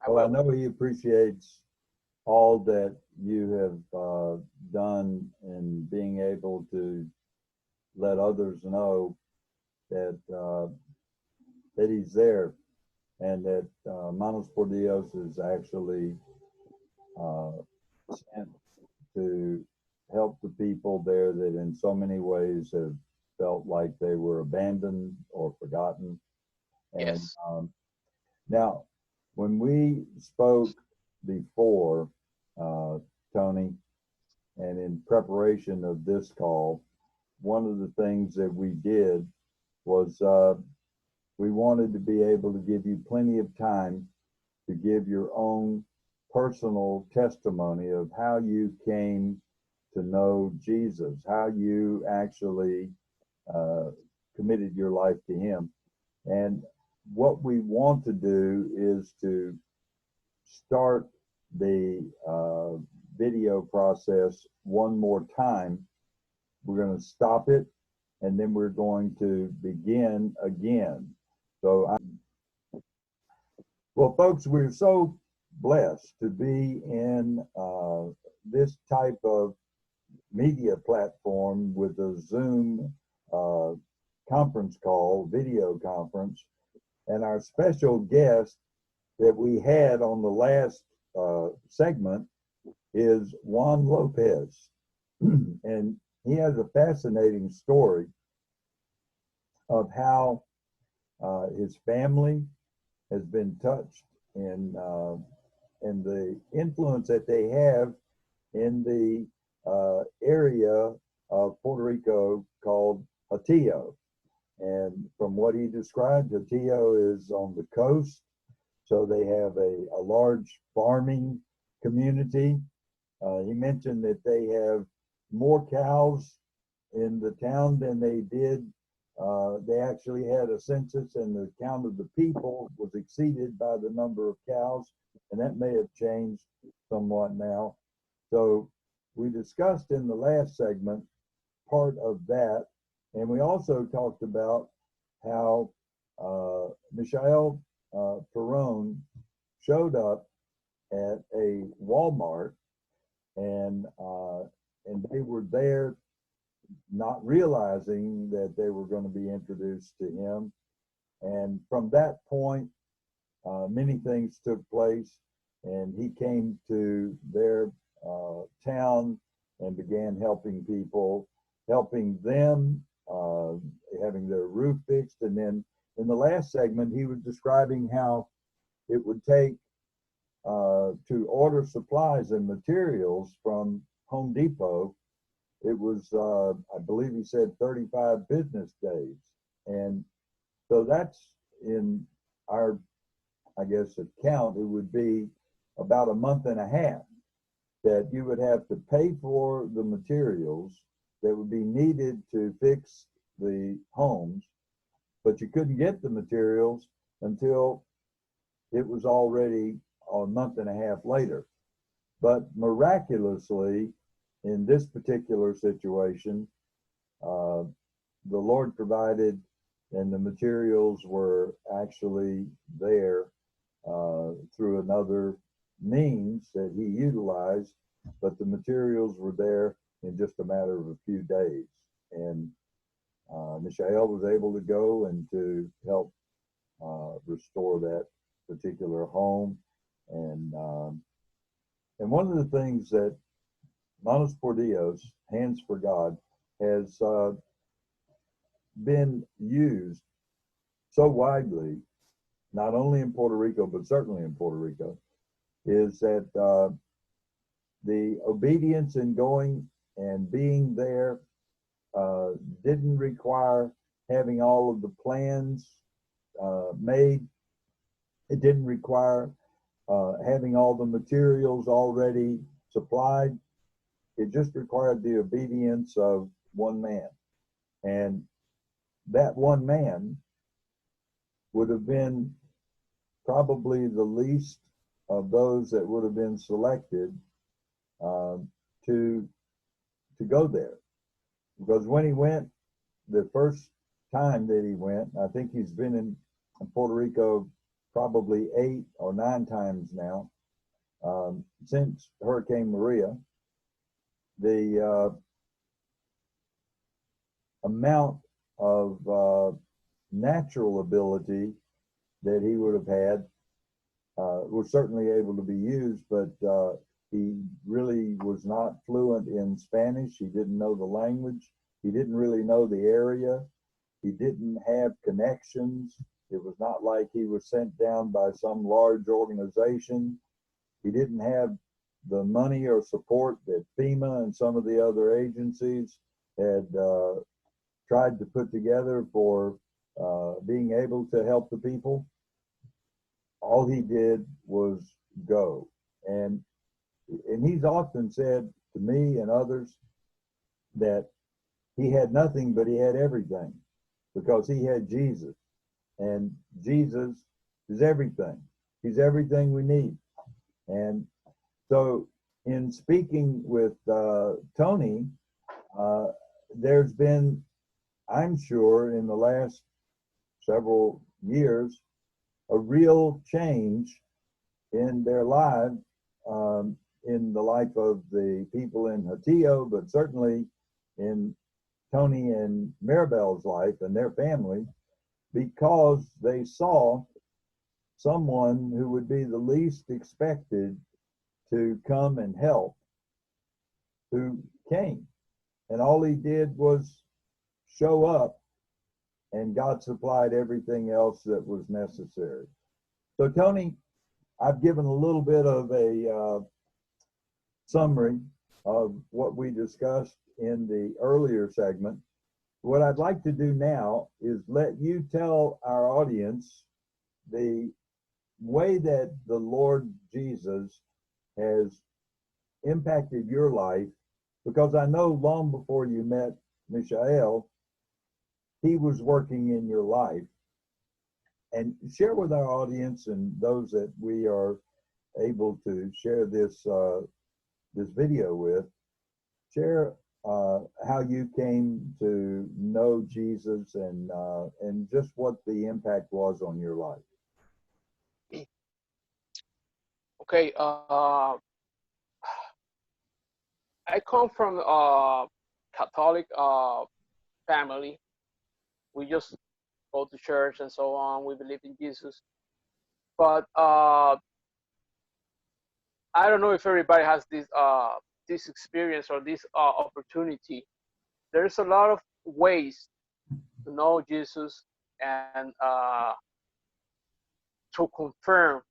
I Well, I will. know he appreciates all that you have done in being able to let others know that that he's there and that Manos por Dios is actually uh, sent to help the people there that in so many ways have felt like they were abandoned or forgotten. And Yes. now, when we spoke before, uh, Tony, and in preparation of this call, one of the things that we did was we wanted to be able to give you plenty of time to give your own personal testimony of how you came to know Jesus, how you actually uh, committed your life to Him. And what we want to do is to start the video process one more time. We're going to stop it and then we're going to begin again. So, well, folks, we're so blessed to be in this type of media platform with a Zoom uh, conference call, video conference. And our special guest that we had on the last segment is Juan Lopez. And he has a fascinating story of how his family has been touched and the influence that they have in the area of Puerto Rico called Hatillo. And from what he described, Hatillo is on the coast, so they have a large farming community. He mentioned that they have more cows in the town than they did. They actually had a census, and the count of the people was exceeded by the number of cows, and that may have changed somewhat now. So we discussed in the last segment part of that, and we also talked about how Michael Perron showed up at a Walmart, and they were there not realizing that they were going to be introduced to him. And from that point, many things took place, and he came to their town and began helping people, helping them, having their roof fixed. And then in the last segment, he was describing how it would take to order supplies and materials from Home Depot. It was, I believe he said 35 business days. And so that's in our, I guess, account, it would be about a month and a half that you would have to pay for the materials that would be needed to fix the homes, but you couldn't get the materials until it was already a month and a half later. But miraculously, in this particular situation, the Lord provided, and the materials were actually there through another means that he utilized, but the materials were there in just a matter of a few days. And Michelle was able to go and to help restore that particular home. And one of the things that Manos por Dios, Hands for God, has been used so widely, not only in Puerto Rico, but certainly in Puerto Rico, is that the obedience in going and being there didn't require having all of the plans made. It didn't require having all the materials already supplied. It just required the obedience of one man. And that one man would have been probably the least of those that would have been selected to go there. Because when he went, the first time that he went, I think he's been in Puerto Rico probably 8 or 9 times now, since Hurricane Maria. The amount of natural ability that he would have had was certainly able to be used, but he really was not fluent in Spanish. He didn't know the language. He didn't really know the area. He didn't have connections. It was not like he was sent down by some large organization. He didn't have the money or support that FEMA and some of the other agencies had tried to put together for being able to help the people. All he did was go. And he's often said to me and others that he had nothing, but he had everything, because he had Jesus. And Jesus is everything. He's everything we need. And so in speaking with Tony, there's been, I'm sure, in the last several years, a real change in their lives, in the life of the people in Hatillo, but certainly in Tony and Maribel's life and their family, because they saw someone who would be the least expected to come and help, who came. And all he did was show up, and God supplied everything else that was necessary. So Tony, I've given a little bit of a summary of what we discussed in the earlier segment. What I'd like to do now is let you tell our audience the way that the Lord Jesus has impacted your life, because I know long before you met Mishael, he was working in your life. And share with our audience and those that we are able to share this this video with, share how you came to know Jesus and just what the impact was on your life. Okay, I come from a Catholic family. We just go to church and so on. We believe in Jesus. But I don't know if everybody has this experience or this opportunity. There's a lot of ways to know Jesus and to confirm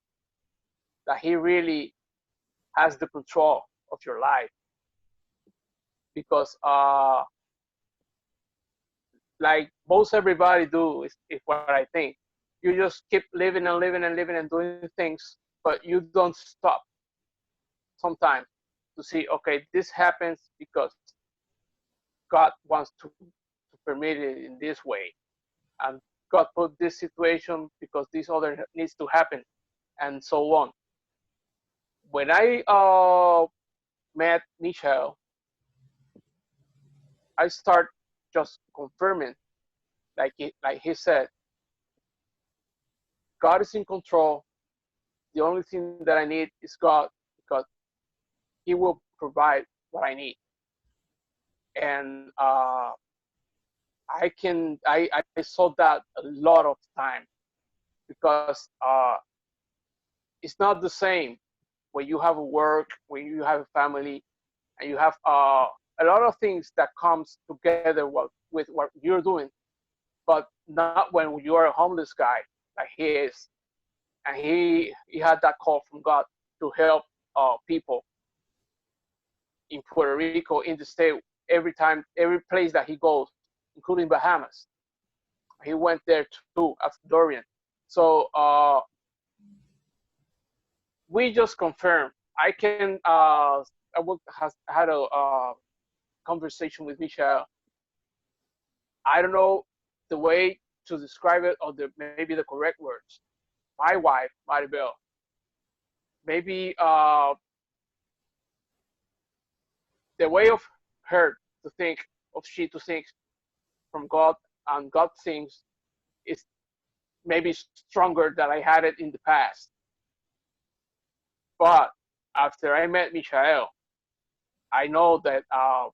that he really has the control of your life. Because like most everybody do is what I think. You just keep living and living and living and doing things, but you don't stop sometimes to see, okay, this happens because God wants to permitted in this way, and God put this situation because this other needs to happen, and so on. When I met Michelle, I start just confirming, like he said, God is in control. The only thing that I need is God, because He will provide what I need. And I saw that a lot of time, because it's not the same when you have a work, when you have a family, and you have a lot of things that comes together with what you're doing, but not when you are a homeless guy like he is. And he had that call from God to help people in Puerto Rico, in the state, every place that he goes, including Bahamas. He went there too as Dorian. So we just confirmed. Has had a conversation with Michelle. I don't know the way to describe it, or maybe the correct words. My wife, Maribel, maybe the way of her to think, of she to think from God, and God thinks, is maybe stronger than I had it in the past. But after I met Michael, I know that I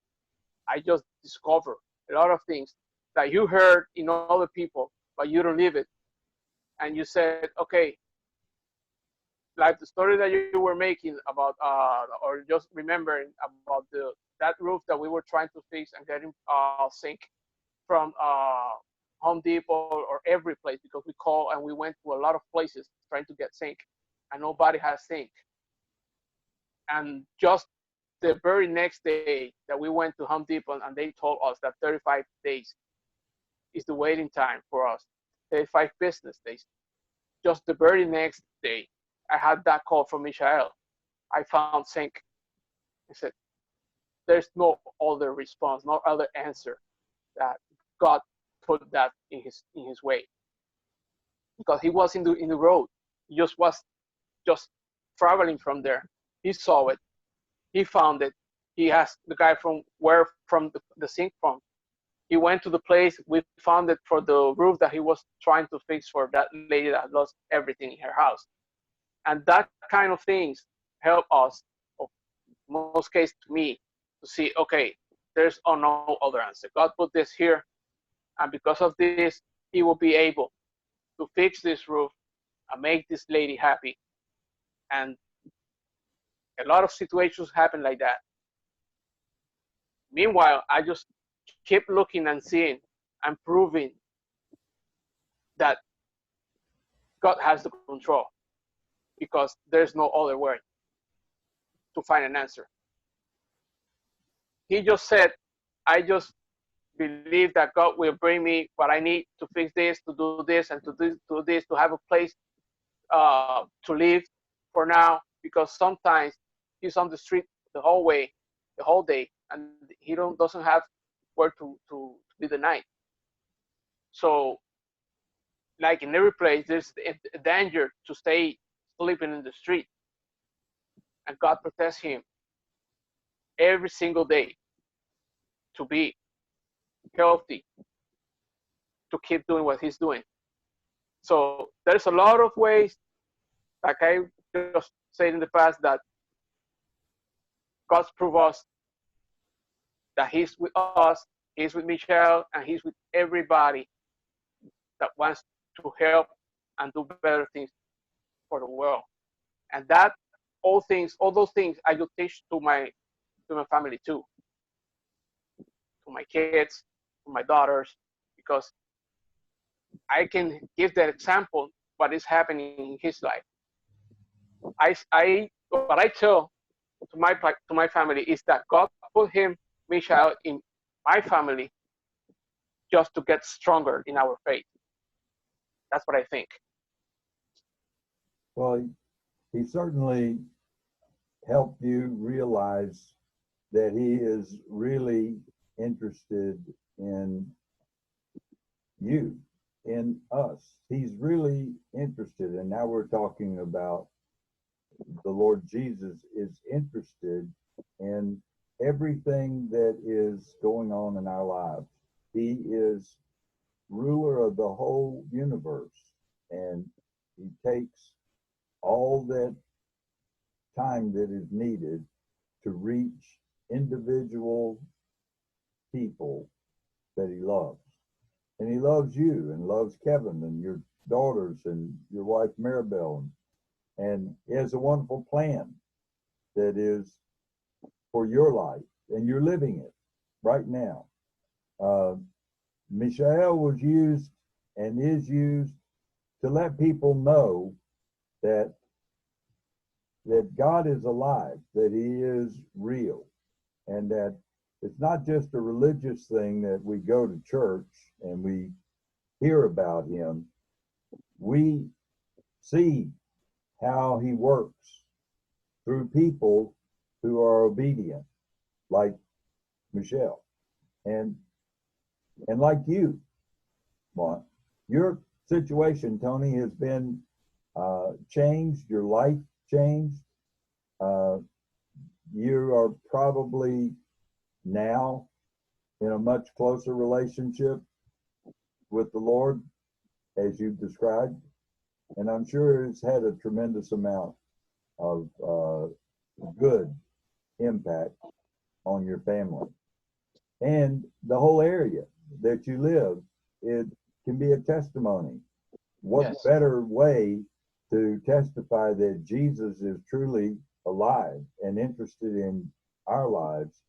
just discovered a lot of things that you heard in other people, but you don't live it. And you said, okay, like the story that you were making about, or just remembering about that roof that we were trying to fix and getting sink from Home Depot or every place, because we called and we went to a lot of places trying to get sink, and nobody has sink. And just the very next day that we went to Home Depot, and they told us that 35 days is the waiting time for us, 35 business days. Just the very next day, I had that call from Michael. I found sink. I said, there's no other response, no other answer, that God put that in his way, because he was in the road. He just was just traveling from there. He saw it. He found it. He asked the guy from the sink from. He went to the place. We found it for the roof that he was trying to fix for that lady that lost everything in her house. And that kind of things help us, or most cases to me, to see, okay, there's no other answer. God put this here, and because of this, he will be able to fix this roof and make this lady happy. And a lot of situations happen like that. Meanwhile, I just keep looking and seeing and proving that God has the control, because there's no other way to find an answer. He just said, I just believe that God will bring me what I need to fix this, to do this, and to do this, to have a place to live for now, because sometimes he's on the street the whole way, the whole day, and he doesn't have where to be the night. So, like in every place, there's a danger to stay sleeping in the street, and God protects him every single day to be healthy, to keep doing what he's doing. So there's a lot of ways, like I just said in the past, that God's proved us that he's with us, he's with Michelle, and he's with everybody that wants to help and do better things for the world. And that all those things I just teach to my family too, to my kids, to my daughters, because I can give that example what is happening in his life. What I tell to my family is that God put Michelle, in my family, just to get stronger in our faith. That's what I think. Well, he certainly helped you realize that he is really interested in you, in us. He's really interested. And now we're talking about the Lord Jesus is interested in everything that is going on in our lives. He is ruler of the whole universe, and he takes all that time that is needed to reach individual people that he loves. And he loves you and loves Kevin and your daughters and your wife Maribel. And he has a wonderful plan that is for your life, and you're living it right now. Michael was used and is used to let people know that God is alive, that he is real, and that it's not just a religious thing that we go to church and we hear about him. We see how he works through people who are obedient, like Michelle, and like you, Juan. Your situation, Tony, has been changed. Your life changed. You are probably now in a much closer relationship with the Lord, as you've described, and I'm sure it's had a tremendous amount of good impact on your family and the whole area that you live. It can be a testimony. What Yes. better way to testify that Jesus is truly alive and interested in our lives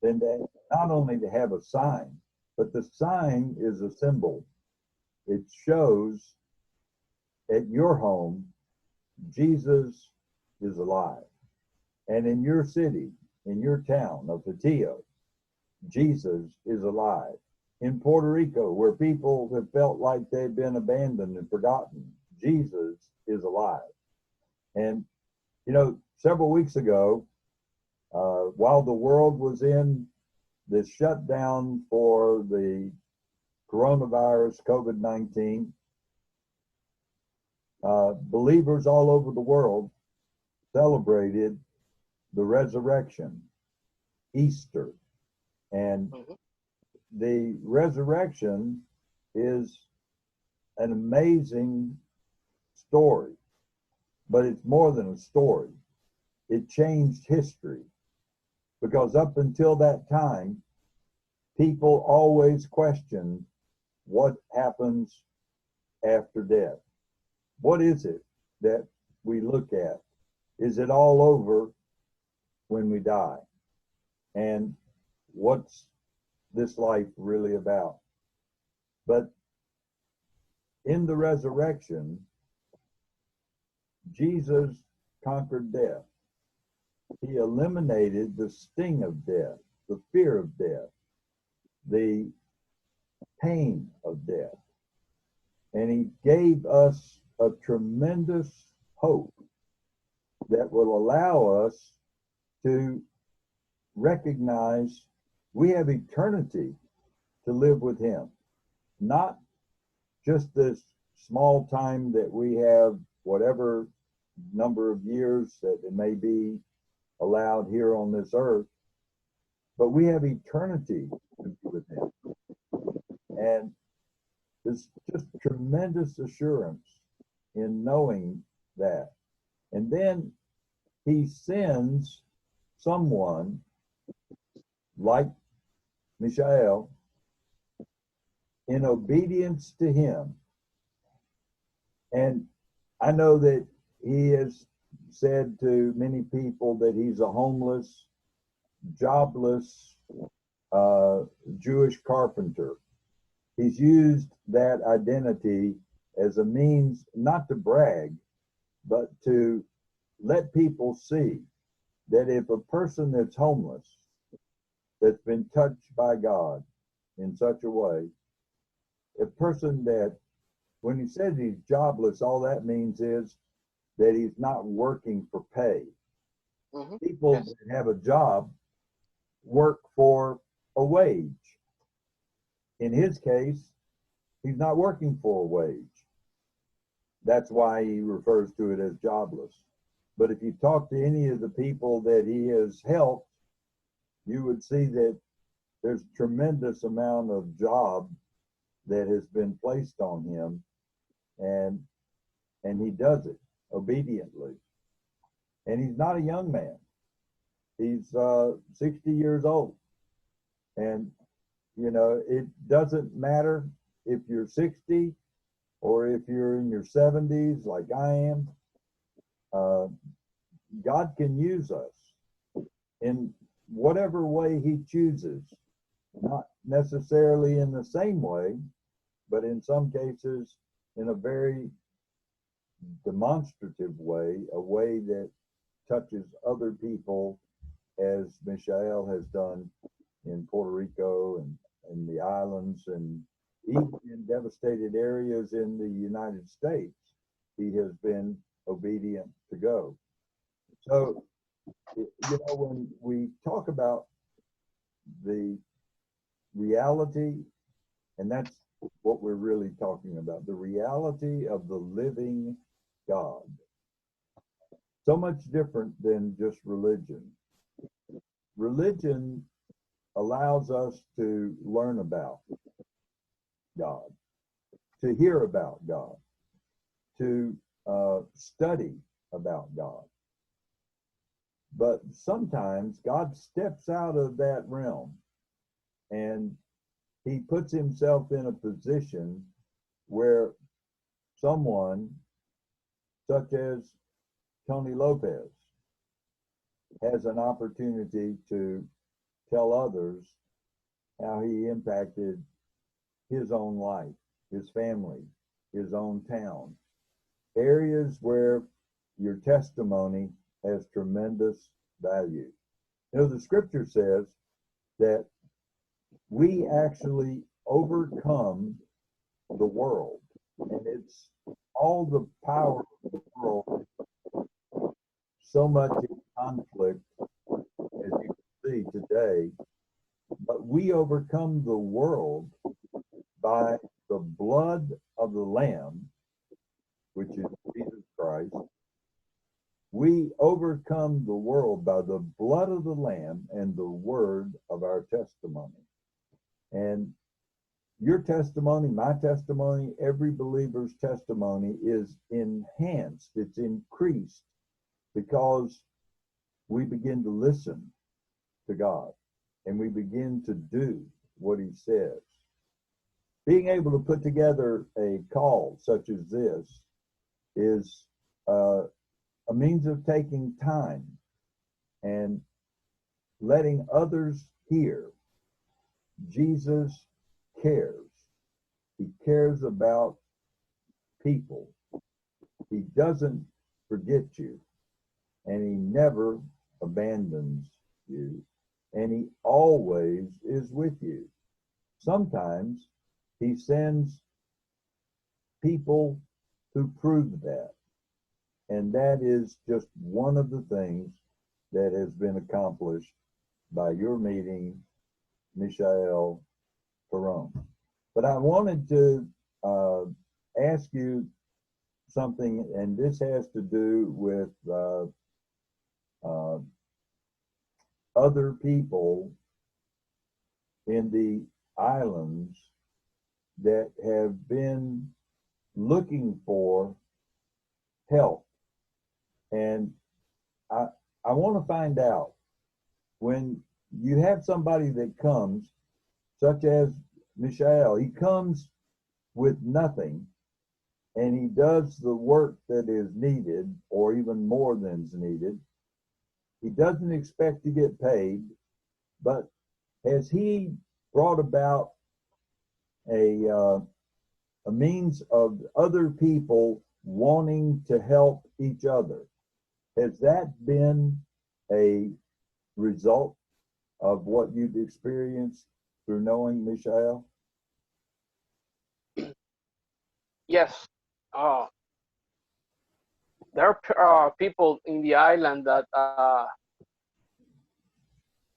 than to not only to have a sign, but the sign is a symbol. It shows at your home, Jesus is alive. And in your city, in your town of Patillo, Jesus is alive. In Puerto Rico, where people have felt like they've been abandoned and forgotten, Jesus is alive. And, you know, several weeks ago, while the world was in this shutdown for the coronavirus, COVID-19, believers all over the world celebrated the resurrection, Easter. And the resurrection is an amazing story, but it's more than a story. It changed history, because up until that time, people always questioned what happens after death. What is it that we look at? Is it all over when we die? And what's this life really about? But in the resurrection, Jesus conquered death. He eliminated the sting of death, the fear of death, the pain of death. And he gave us a tremendous hope that will allow us to recognize we have eternity to live with him. Not just this small time that we have, whatever number of years that it may be allowed here on this earth, but we have eternity to be with him. And there's just tremendous assurance in knowing that. And then he sends someone like Mishael in obedience to him. And I know that he has said to many people that he's a homeless, jobless Jewish carpenter. He's used that identity as a means not to brag, but to let people see that if a person that's homeless, that's been touched by God in such a way, a person that, when he says he's jobless, all that means is that he's not working for pay. People Yes. that have a job work for a wage. In his case, He's not working for a wage. That's why he refers to it as jobless. But if you talk to any of the people that he has helped, you would see that there's tremendous amount of job that has been placed on him, and he does it obediently. And he's not a young man. He's 60 years old. And, you know, it doesn't matter if you're 60 or if you're in your 70s like I am. God can use us in whatever way he chooses, not necessarily in the same way, but in some cases in a very demonstrative way, a way that touches other people, as Michael has done in Puerto Rico and the islands, and even in devastated areas in the United States. He has been obedient to go. So, you know, when we talk about the reality, and that's what we're really talking about, the reality of the living God. So much different than just religion. Religion allows us to learn about God, to hear about God, to study about God. But sometimes God steps out of that realm and he puts himself in a position where someone such as Tony Lopez has an opportunity to tell others how he impacted his own life, his family, his own town, areas where your testimony has tremendous value. You know, the scripture says that we actually overcome the world, and it's all the power of the world, so much in conflict, as you can see today, but we overcome the world by the blood of the Lamb, which is Jesus Christ. We overcome the world by the blood of the Lamb and the word of our testimony. And your testimony, my testimony, every believer's testimony is enhanced, it's increased, because we begin to listen to God and we begin to do what he says. Being able to put together a call such as this is a means of taking time and letting others hear Jesus cares. He cares about people. He doesn't forget you, and he never abandons you, and he always is with you. Sometimes he sends people who prove that, and that is just one of the things that has been accomplished by your meeting, Michael Perron. But I wanted to ask you something, and this has to do with other people in the islands that have been looking for help. And I want to find out, when you have somebody that comes, such as Michael, he comes with nothing and he does the work that is needed, or even more than is needed. He doesn't expect to get paid, but has he brought about a means of other people wanting to help each other? Has that been a result of what you've experienced through knowing Michael? Yes. There are people in the island that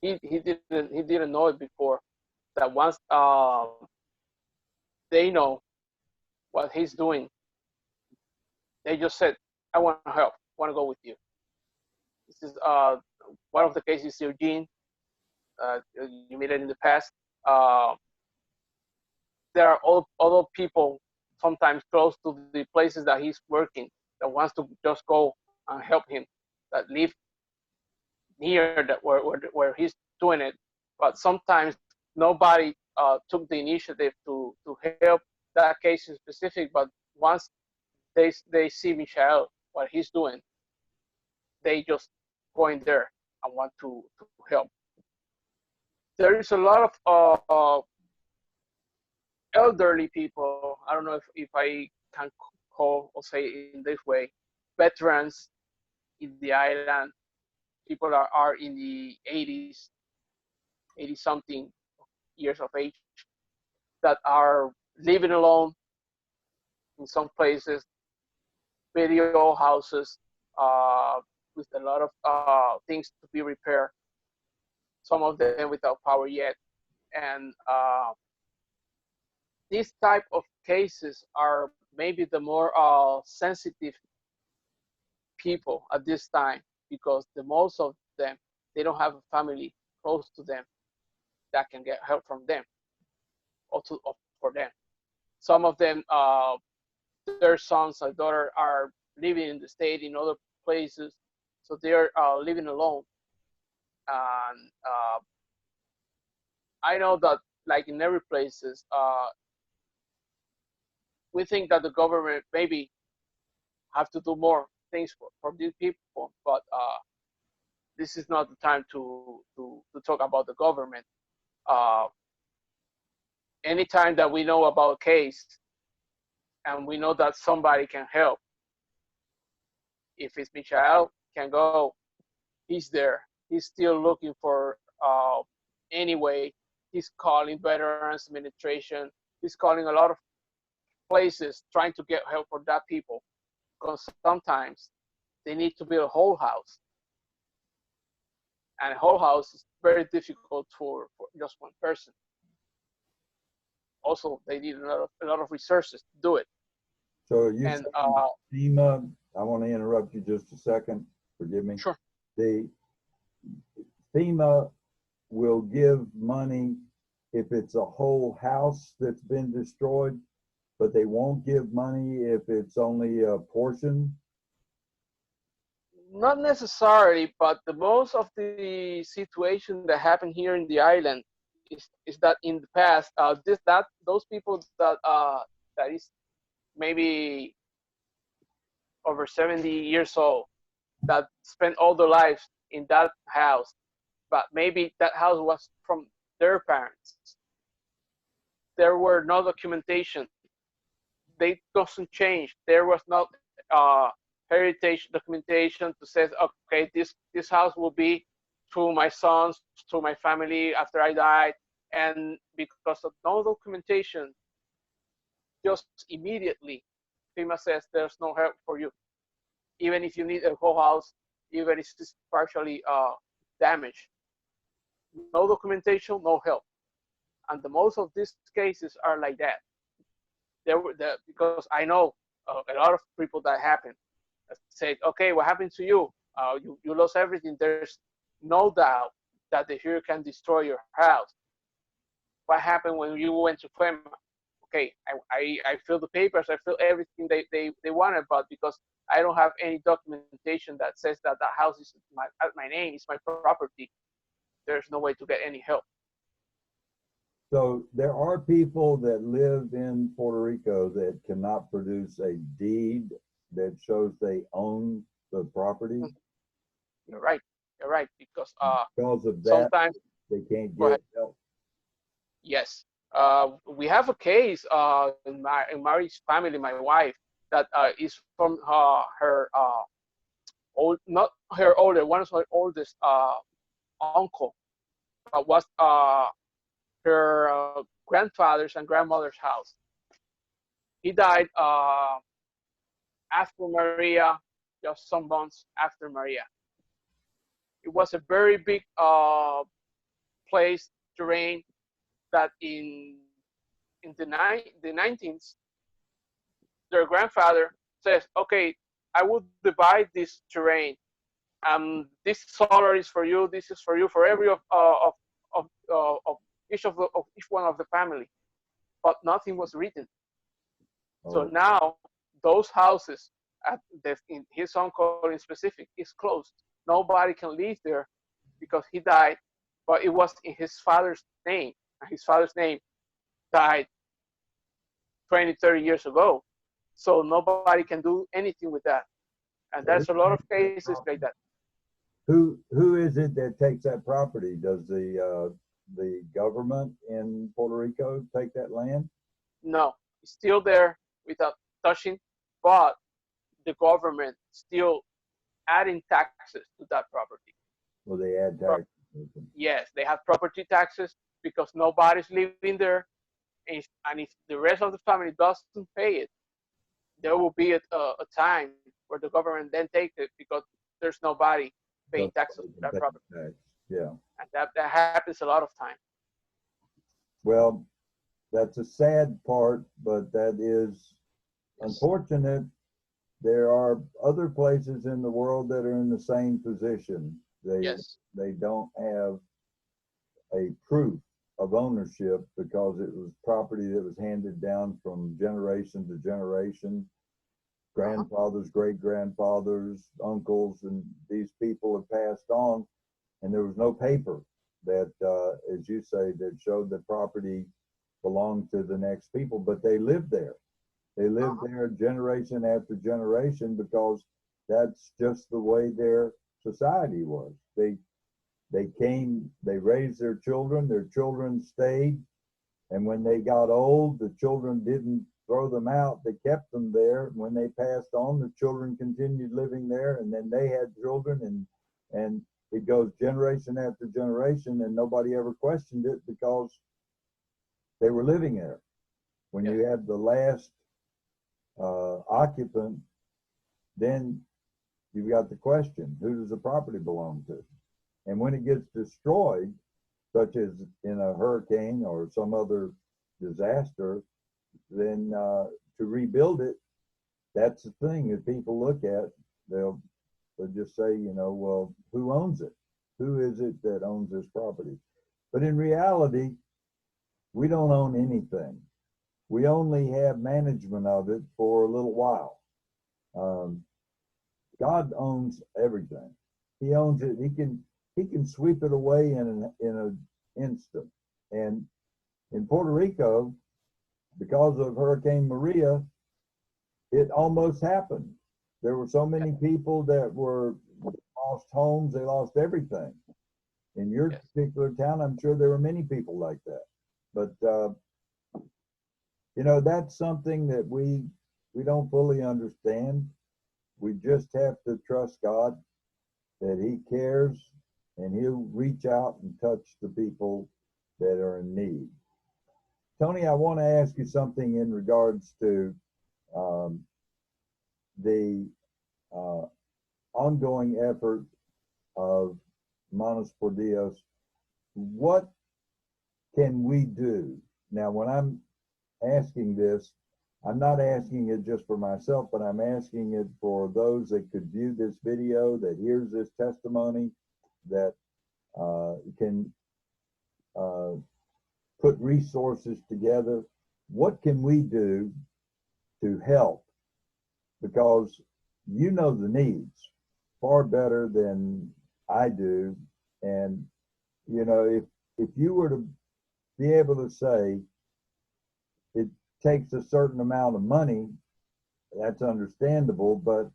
he didn't know it before. That once they know what he's doing. They just said, I want to help, want to go with you. This is one of the cases, Eugene. You made it in the past. Uh, there are other people sometimes close to the places that he's working that wants to just go and help him, that live near that where he's doing it. But sometimes nobody took the initiative to help that case in specific. But once they see Michael, what he's doing, they just go in there and want to help. There is a lot of elderly people. I don't know if I can call or say in this way, veterans in the island. People are in the 80s, 80 something years of age, that are living alone in some places, video houses with a lot of things to be repaired. Some of them without power yet, and these type of cases are maybe the more sensitive people at this time, because the most of them, they don't have a family close to them that can get help from them or for them. Some of them, their sons or daughter are living in the state in other places, so they're living alone. And I know that, like in every places, we think that the government maybe have to do more things for these people, but this is not the time to talk about the government. Uh, Anytime that we know about a case and we know that somebody can help, if it's Michael can go, he's there. He's still looking for any way. He's calling Veterans Administration. He's calling a lot of places trying to get help for that people, because sometimes they need to build a whole house, and a whole house is very difficult for just one person. Also, they need a lot of resources to do it. So you And saying FEMA, I want to interrupt you just a second, forgive me. sure. The FEMA will give money if it's a whole house that's been destroyed, but they won't give money if it's only a portion. Not necessarily, but the most of the situation that happened here in the island is that in the past, those people that is maybe over 70 years old, that spent all their lives in that house, but maybe that house was from their parents. There were no documentation. They doesn't change. There was not heritage documentation to say, okay, this house will be to my sons, to my family after I died, and because of no documentation, just immediately FEMA says there's no help for you, even if you need a whole house, even if it's partially damaged. No documentation, no help, and the most of these cases are like that. Because I know a lot of people that happened said, okay, what happened to you? You lost everything. There's no doubt that the hurricane destroyed your house. What happened when you went to FEMA? Okay, I filled the papers, I filled everything they wanted, but because I don't have any documentation that says that that house is my name, it's my property, there's no way to get any help. So there are people that live in Puerto Rico that cannot produce a deed that shows they own the property. You're right, because Of that, sometimes they can't get help. yes, we have a case in Mary's family, my wife, that is from her old, not her older, one of her oldest uncle, was her grandfather's and grandmother's house. He died after Maria, just some months after Maria. It was a very big place, terrain, that in the 19th, their grandfather says, okay, I will divide this terrain. This solar is for you. This is for you. For every of each one of the family. But nothing was written. So Oh, now those houses in his uncle in specific is closed. Nobody can live there because he died, but it was in his father's name. And his father's name died 20, 30 years ago. So nobody can do anything with that. And so there's a who lot of takes that cases like that. property? Who is it that takes that property? Does the government in Puerto Rico take that land? No, it's still there without touching, but the government still adding taxes to that property. Will they add Pro- taxes? yes, they have property taxes because nobody's living there, and if the rest of the family doesn't pay it, there will be a time where the government then takes it because there's nobody paying Because taxes they to can that pay property, tax. Yeah. and that happens a lot of time. Well, that's a sad part, but that is Yes, unfortunate. There are other places in the world that are in the same position. yes, They don't have a proof of ownership because it was property that was handed down from generation to generation. uh-huh. Grandfathers, great grandfathers, uncles, and these people have passed on, and there was no paper that, as you say, that showed the property belonged to the next people, but they lived there. They lived Uh-huh. there generation after generation because that's just the way their society was. They came, they raised their children stayed, and when they got old, the children didn't throw them out, they kept them there. When they passed on, the children continued living there, and then they had children, and it goes generation after generation, and nobody ever questioned it because they were living there. When Yes, you have the last occupant, then you've got the question, who does the property belong to? And when it gets destroyed, such as in a hurricane or some other disaster, then to rebuild it, that's the thing that people look at. They'll just say, well, who owns it? Who is it that owns this property? But in reality, we don't own anything. We only have management of it for a little while. Um, God owns everything. He owns it. He can sweep it away in an instant. And in Puerto Rico, because of Hurricane Maria, it almost happened. There were so many people that were lost homes, they lost everything. In your yes, particular town, I'm sure there were many people like that. But that's something that we don't fully understand. We just have to trust God that He cares and He'll reach out and touch the people that are in need. Tony, I want to ask you something in regards to um, the uh, ongoing effort of Manos por Dios. What can we do? Now, when I'm asking this, I'm not asking it just for myself, but I'm asking it for those that could view this video, that hears this testimony, that can uh, put resources together. What can we do to help? Because you know the needs far better than I do. And, if you were to be able to say it takes a certain amount of money, that's understandable, but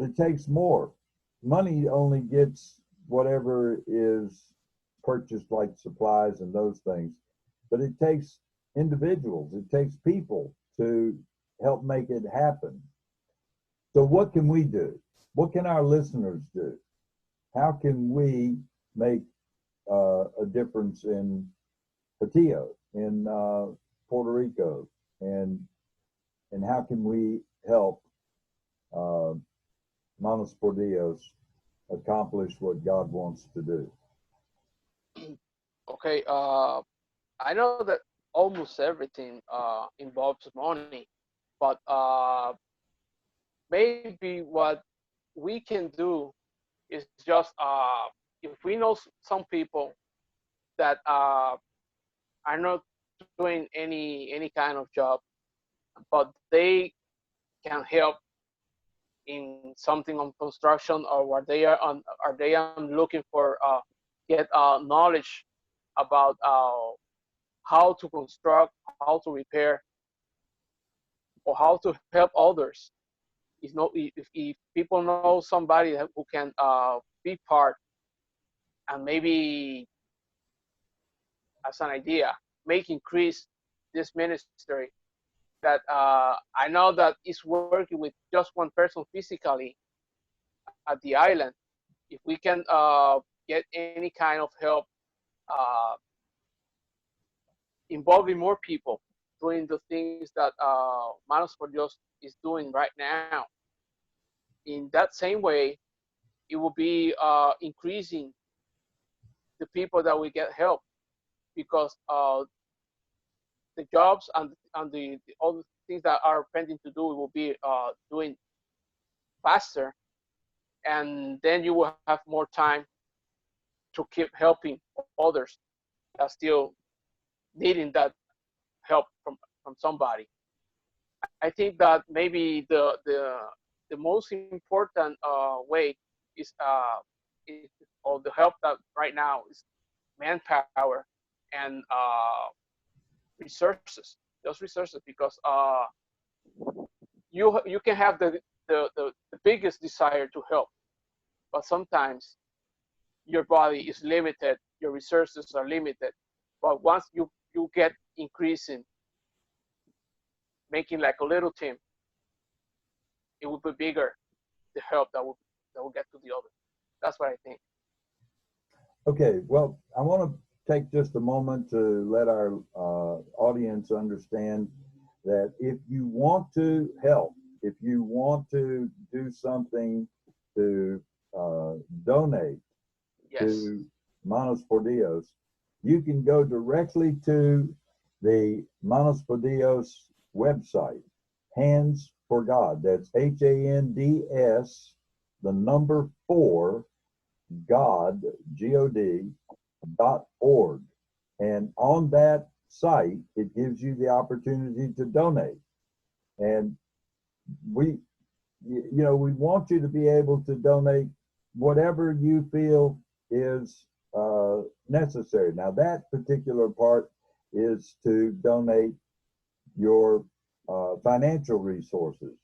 it takes more. Money only gets whatever is purchased, like supplies and those things. But it takes individuals, it takes people to help make it happen. So, what can we do? What can our listeners do? How can we make a difference in Patillo, in Puerto Rico, and how can we help uh, Manos por Dios accomplish what God wants to do? okay. I know that almost everything involves money, But maybe what we can do is just if we know some people that are not doing any kind of job, but they can help in something on construction, or what they are looking for get knowledge about how to construct, how to repair, or how to help others. If people know somebody who can be part, and maybe as an idea make increase this ministry, that I know that is working with just one person physically at the island. If we can get any kind of help uh, involving more people doing the things that Manos por Dios is doing right now, in that same way, it will be increasing the people that we get help, because the jobs and the all the things that are pending to do, we will be doing faster, and then you will have more time to keep helping others that still needing that help from somebody. I think that maybe the most important way is or the help that right now is manpower and resources, just resources, because you can have the biggest desire to help, but sometimes your body is limited, your resources are limited. But once you get increasing, making like a little team, it will be bigger, the help that will get to the other. That's what I think. Okay, well, I want to take just a moment to let our audience understand that if you want to help, if you want to do something to donate Yes. to Manos por Dios, you can go directly to the Manos por Dios website, Hands for God. That's HANDS, the number 4, God, GOD.org. And on that site, it gives you the opportunity to donate. And we want you to be able to donate whatever you feel is necessary. Now, that particular part is to donate your financial resources.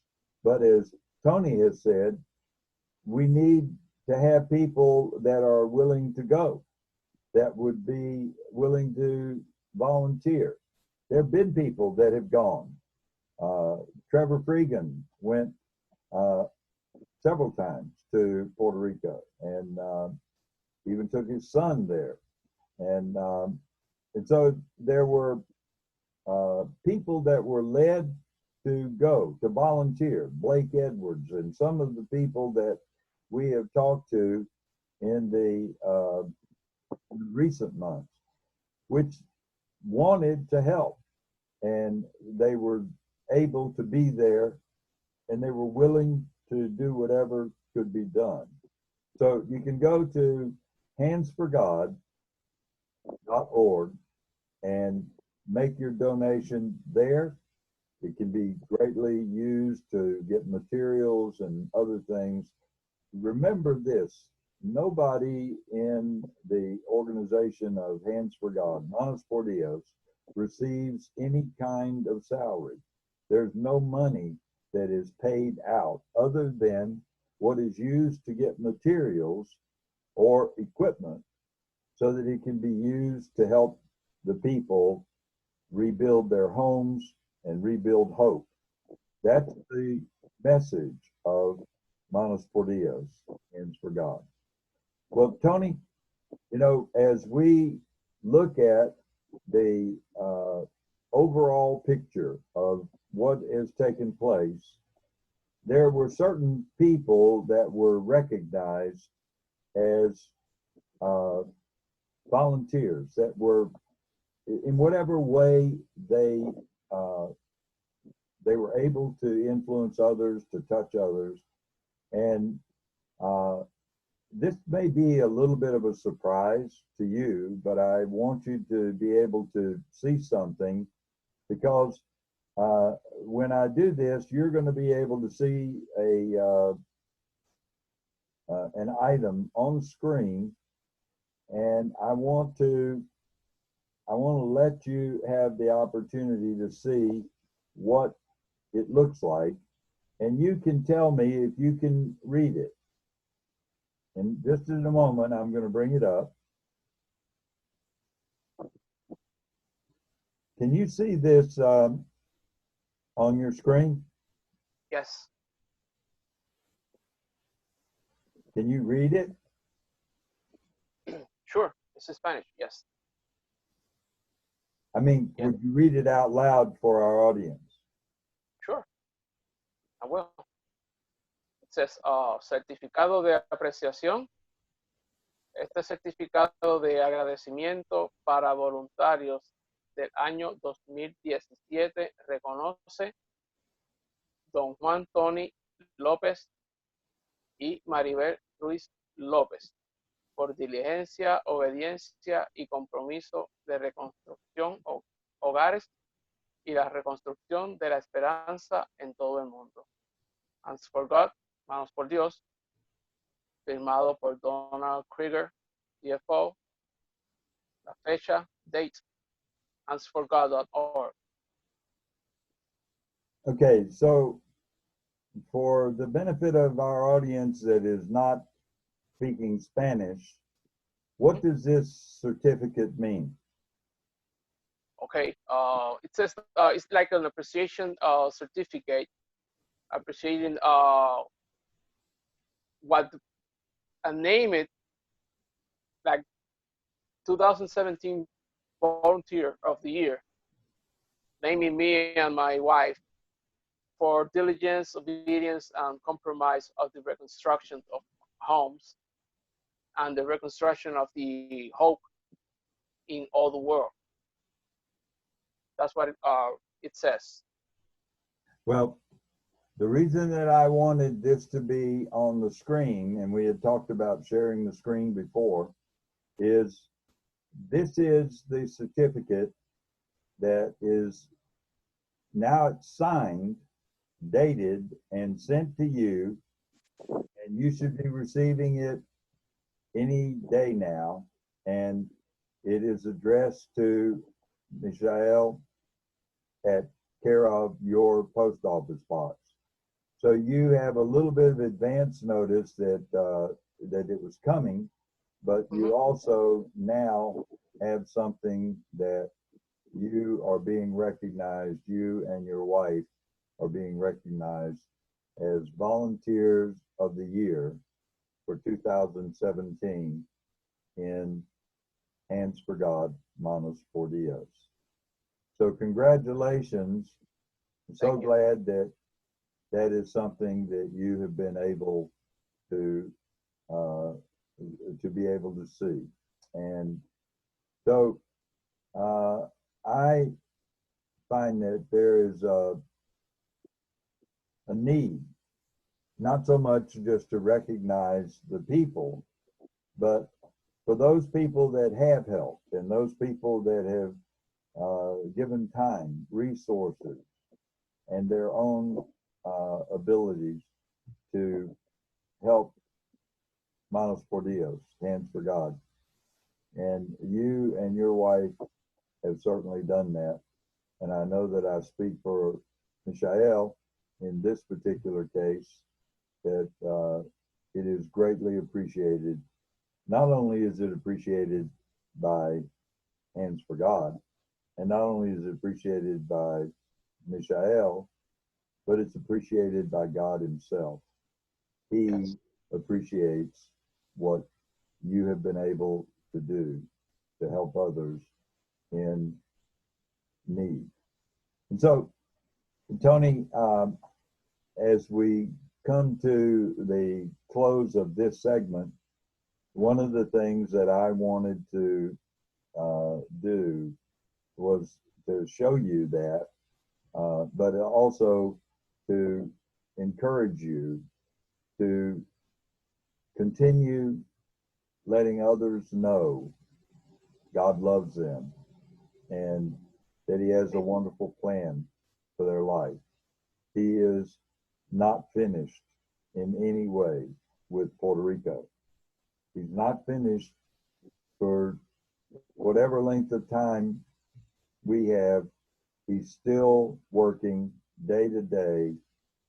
But as Tony has said, we need to have people that are willing to go, that would be willing to volunteer. There have been people that have gone. Trevor Freegan went several times to Puerto Rico, and even took his son there. And so there were people that were led to go, to volunteer. Blake Edwards and some of the people that we have talked to in the recent months, which wanted to help, and they were able to be there, and they were willing to do whatever could be done. So you can go to handsforgod.org and make your donation there. It can be greatly used to get materials and other things. Remember this, nobody in the organization of Hands for God, Manos por Dios, receives any kind of salary. There's no money that is paid out other than what is used to get materials or equipment so that it can be used to help the people rebuild their homes and rebuild hope. That's the message of Manos por Dios, Hands for God. Well, Tony, as we look at the overall picture of what has taken place, there were certain people that were recognized as volunteers that were, in whatever way they they were able to influence others, to touch others. And this may be a little bit of a surprise to you, but I want you to be able to see something, because when I do this, you're going to be able to see an item on the screen, and I want to let you have the opportunity to see what it looks like, and you can tell me if you can read it. And just in a moment, I'm going to bring it up. Can you see this on your screen? Yes. Can you read it? Sure. It's in Spanish. Yes. I mean, Yeah. would you read it out loud for our audience? Sure. I will. It says, certificado de apreciación. Este certificado de agradecimiento para voluntarios del año 2017 reconoce don Juan Tony López y Maribel Ruiz López por diligencia, obediencia y compromiso de reconstrucción hogares y la reconstrucción de la esperanza en todo el mundo. Hands for God, manos por Dios, firmado por Donald Krieger, CFO, la fecha, date, handsforgod.org. Okay, so for the benefit of our audience that is not speaking Spanish, what does this certificate mean? Okay, it says it's like an appreciation certificate, appreciating what I name it like 2017 volunteer of the year, naming me and my wife for diligence, obedience, and compromise of the reconstruction of homes and the reconstruction of the hope in all the world. That's what it says. Well, the reason that I wanted this to be on the screen, and we had talked about sharing the screen before, is this is the certificate that is now it's signed, dated, and sent to you, and you should be receiving it any day now, and it is addressed to Michelle at care of your post office box. So you have a little bit of advance notice that that it was coming, but you also now have something that you are being recognized, you and your wife are being recognized as volunteers of the year for 2017 in Hands for God, Manos por Dios. So congratulations. I'm so glad that that is something that you have been able to be able to see. And so I find that there is a need, not so much just to recognize the people, but for those people that have helped and those people that have given time, resources, and their own abilities to help Manos por Dios, Hands for God. And you and your wife have certainly done that. And I know that I speak for Michelle in this particular case, that it is greatly appreciated. Not only is it appreciated by Hands for God, and not only is it appreciated by Michelle, but it's appreciated by God himself. He appreciates what you have been able to do to help others in need. And so, Tony, as we come to the close of this segment, one of the things that I wanted to do was to show you that, but also to encourage you to continue letting others know God loves them and that He has a wonderful plan for their life. He is not finished in any way with Puerto Rico. He's not finished for whatever length of time we have. He's still working day to day,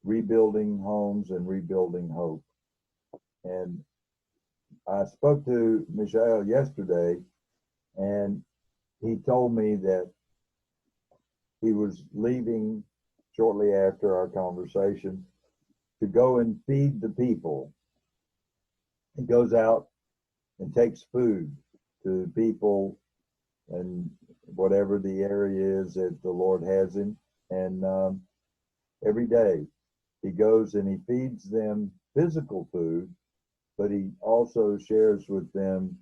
rebuilding homes and rebuilding hope. And I spoke to Michelle yesterday, and he told me that he was leaving shortly after our conversation to go and feed the people. He goes out and takes food to people and whatever the area is that the Lord has him. And every day he goes and he feeds them physical food, but he also shares with them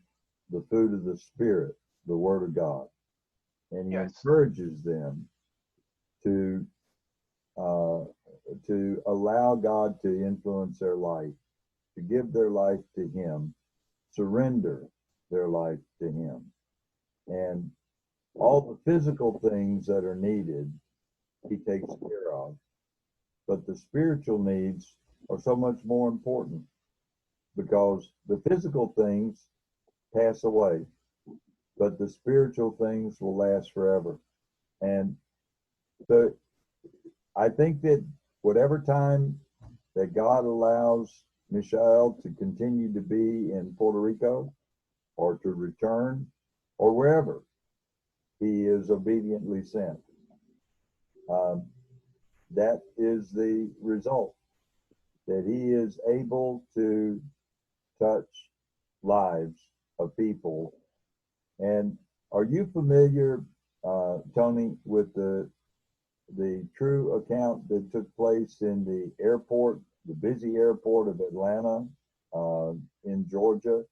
the food of the Spirit, the Word of God. And he encourages them to allow God to influence their life, to give their life to Him, surrender their life to Him. And all the physical things that are needed, He takes care of. But the spiritual needs are so much more important because the physical things pass away, but the spiritual things will last forever. And so I think that whatever time that God allows Michelle to continue to be in Puerto Rico or to return or wherever he is obediently sent, that is the result, that he is able to touch lives of people. And are you familiar, Tony, with the true account that took place in the airport, the busy airport of Atlanta, in Georgia?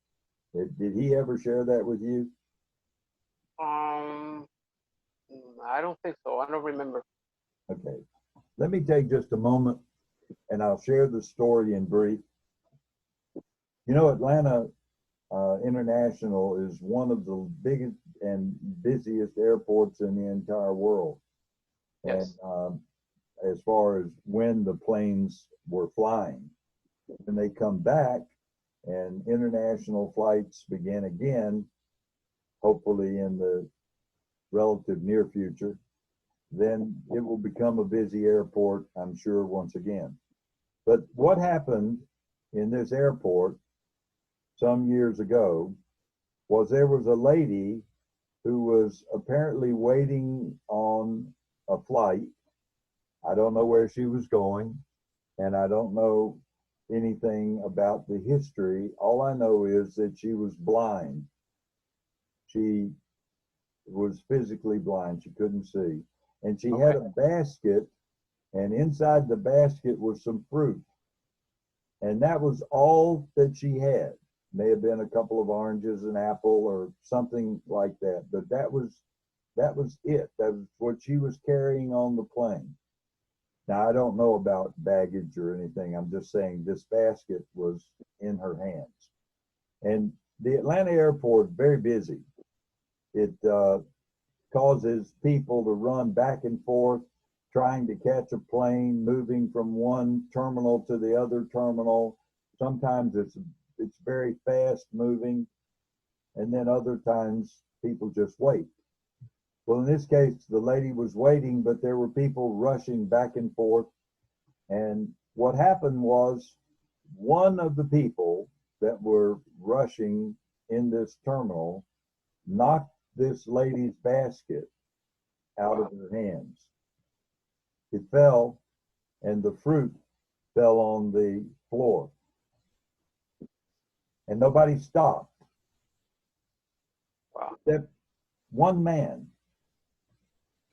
Did he ever share that with you? I don't think so. I don't remember. Okay. Let me take just a moment and I'll share the story in brief. You know, Atlanta International is one of the biggest and busiest airports in the entire world. Yes. And as far as when the planes were flying, when they come back and international flights begin again, hopefully in the relative near future, then it will become a busy airport, I'm sure, once again. But what happened in this airport some years ago was there was a lady who was apparently waiting on a flight. I don't know where she was going, and I don't know anything about the history. All I know is that she was blind. She was physically blind. She couldn't see. And she had a basket, and inside the basket was some fruit. And that was all that she had. May have been a couple of oranges, an apple, or something like that. But that was it. That was what she was carrying on the plane. Now, I don't know about baggage or anything. I'm just saying this basket was in her hands. And the Atlanta airport is very busy. It causes people to run back and forth, trying to catch a plane, moving from one terminal to the other terminal. Sometimes it's very fast moving, and then other times people just wait. Well, in this case, the lady was waiting, but there were people rushing back and forth. And what happened was one of the people that were rushing in this terminal knocked this lady's basket out of her hands. It fell, and the fruit fell on the floor. And nobody stopped. Except one man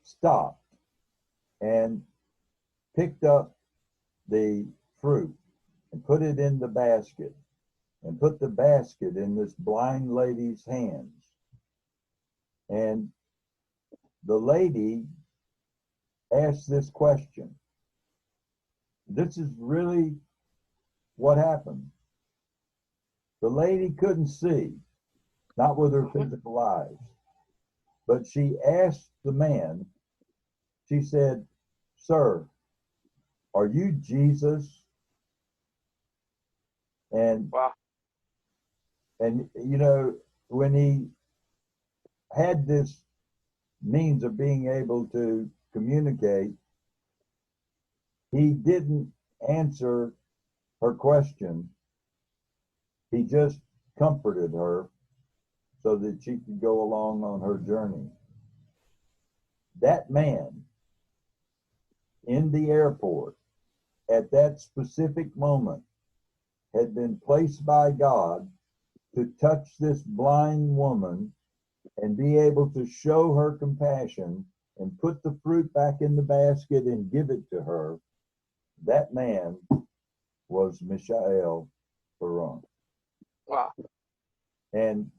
stopped and picked up the fruit and put it in the basket and put the basket in this blind lady's hands. And the lady asked this question. This is really what happened. The lady couldn't see, not with her physical eyes, but she asked the man, she said, "Sir, are you Jesus?" And Wow. you know, when he had this means of being able to communicate, he didn't answer her question. He just comforted her so that she could go along on her journey. That man in the airport at that specific moment had been placed by God to touch this blind woman and be able to show her compassion and put the fruit back in the basket and give it to her. That man was Mishael Baron. Wow. And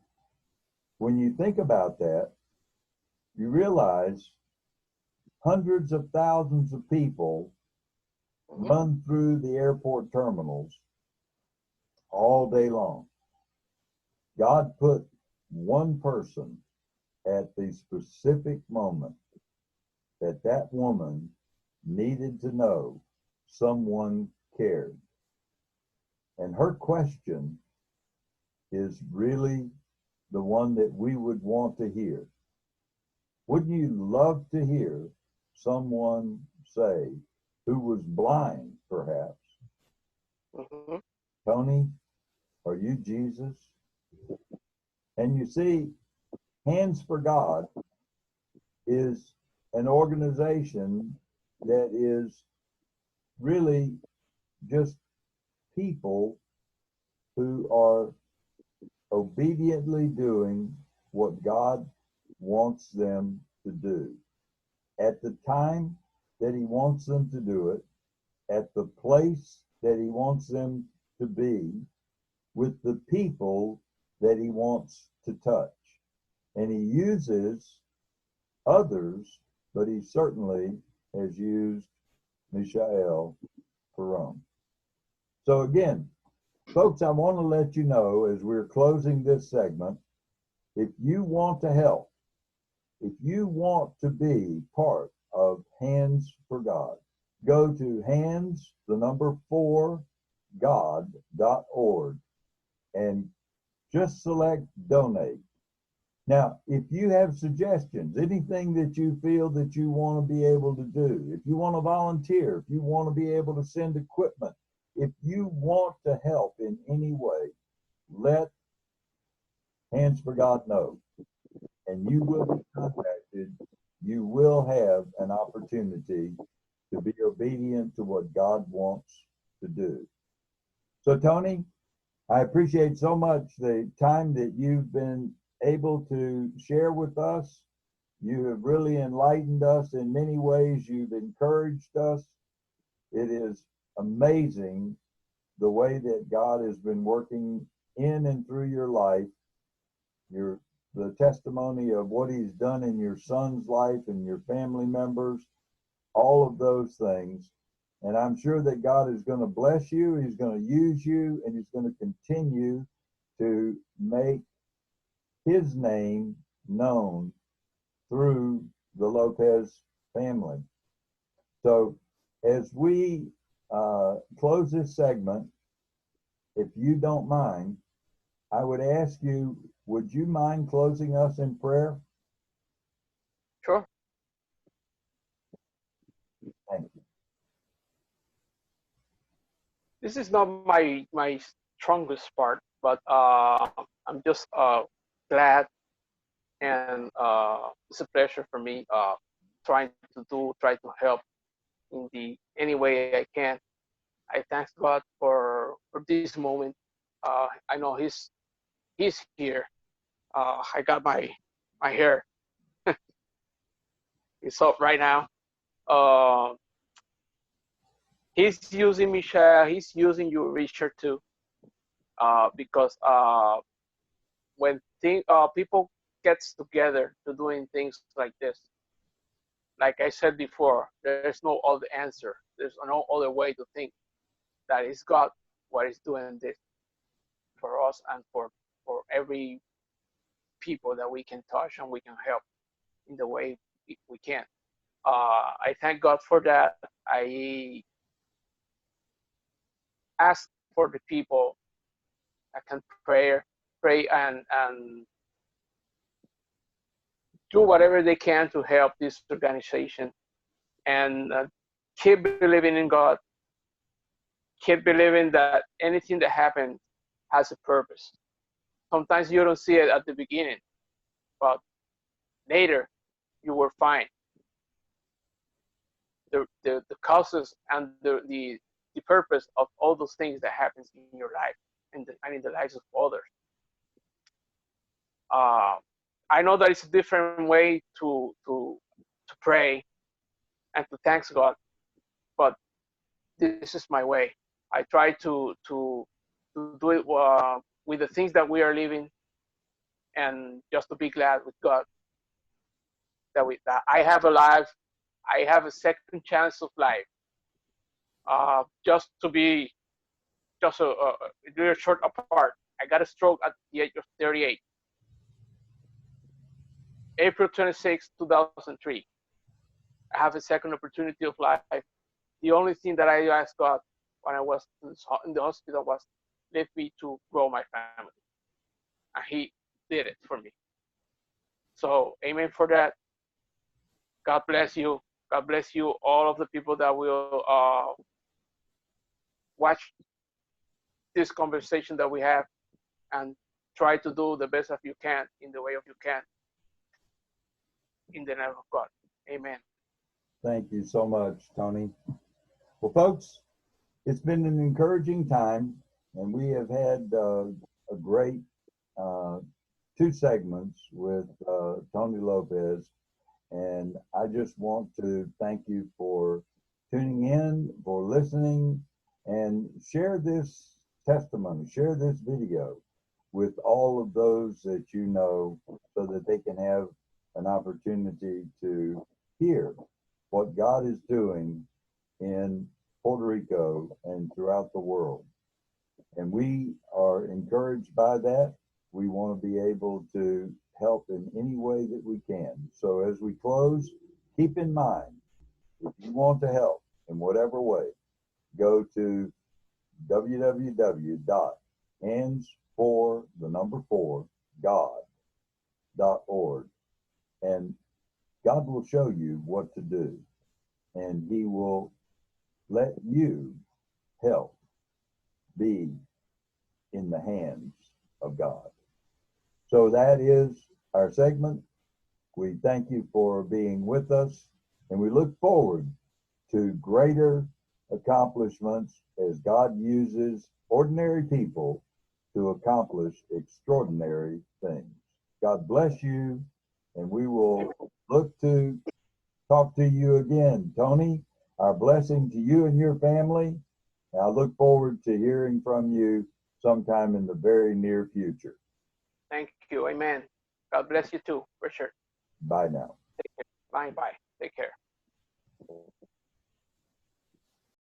when you think about that, you realize hundreds of thousands of people run through the airport terminals all day long. God put one person at the specific moment that that woman needed to know someone cared. And her question is really the one that we would want to hear. Wouldn't you love to hear someone say, who was blind perhaps, "Tony, are you Jesus?" And you see, Hands for God is an organization that is really just people who are obediently doing what God wants them to do at the time that He wants them to do it, at the place that He wants them to be, with the people that He wants to touch. And He uses others, but He certainly has used Mishael Peron. So again, folks, I want to let you know as we're closing this segment, if you want to help, if you want to be part of Hands for God, go to hands4god.org and just select donate. Now, if you have suggestions, anything that you feel that you want to be able to do, if you want to volunteer, if you want to be able to send equipment, if you want to help in any way, let Hands for God know. And you will be contacted. You will have an opportunity to be obedient to what God wants to do. So, Tony, I appreciate so much the time that you've been able to share with us. You have really enlightened us in many ways. You've encouraged us. It is amazing the way that God has been working in and through your life, the testimony of what He's done in your son's life and your family members, all of those things. And I'm sure that God is going to bless you, He's going to use you, and He's going to continue to make His name known through the Lopez family. So as we close this segment, if you don't mind, I would ask you, would you mind closing us in prayer? Sure. Thank you. This is not my strongest part, but I'm just glad, and it's a pleasure for me try to help in the any way I can. I thank God for this moment. I know He's here. I got my hair. It's up right now. Uh, he's using Michelle. He's using you, Richard, too. Because when people gets together to doing things like this, like I said before, there's no other answer. There's no other way to think that it's God what is doing this for us and for every people that we can touch and we can help in the way we can. I thank God for that. I ask for the people that can pray and do whatever they can to help this organization and keep believing in God. Keep believing that anything that happens has a purpose. Sometimes you don't see it at the beginning, but later you will find the causes and the purpose of all those things that happens in your life and in the lives of others. Uh, I know that it's a different way to pray and to thank God, but this is my way. I try to do it with the things that we are living, and just to be glad with God that I have a life, I have a second chance of life. Just to be just a little short apart, I got a stroke at the age of 38, April 26, 2003. I have a second opportunity of life. The only thing that I asked God when I was in the hospital was, let me to grow my family. And He did it for me. So, amen for that. God bless you. God bless you, all of the people that will watch this conversation that we have and try to do the best of you can in the way of you can. In the name of God. Amen. Thank you so much, Tony. Well, folks, it's been an encouraging time, and we have had a great two segments with Tony Lopez. And I just want to thank you for tuning in, for listening, and share this testimony, share this video with all of those that you know so that they can have an opportunity to hear what God is doing in Puerto Rico and throughout the world. And we are encouraged by that. We want to be able to help in any way that we can. So as we close, keep in mind, if you want to help in whatever way, go to www.hands4god.org, and God will show you what to do, and He will let you help be in the hands of God. So that is our segment. We thank you for being with us, and we look forward to greater accomplishments as God uses ordinary people to accomplish extraordinary things. God bless you, and we will look to talk to you again. Tony, our blessing to you and your family. And I look forward to hearing from you sometime in the very near future. Thank you. Amen. God bless you too, Richard. Bye now. Take care. Bye bye. Take care.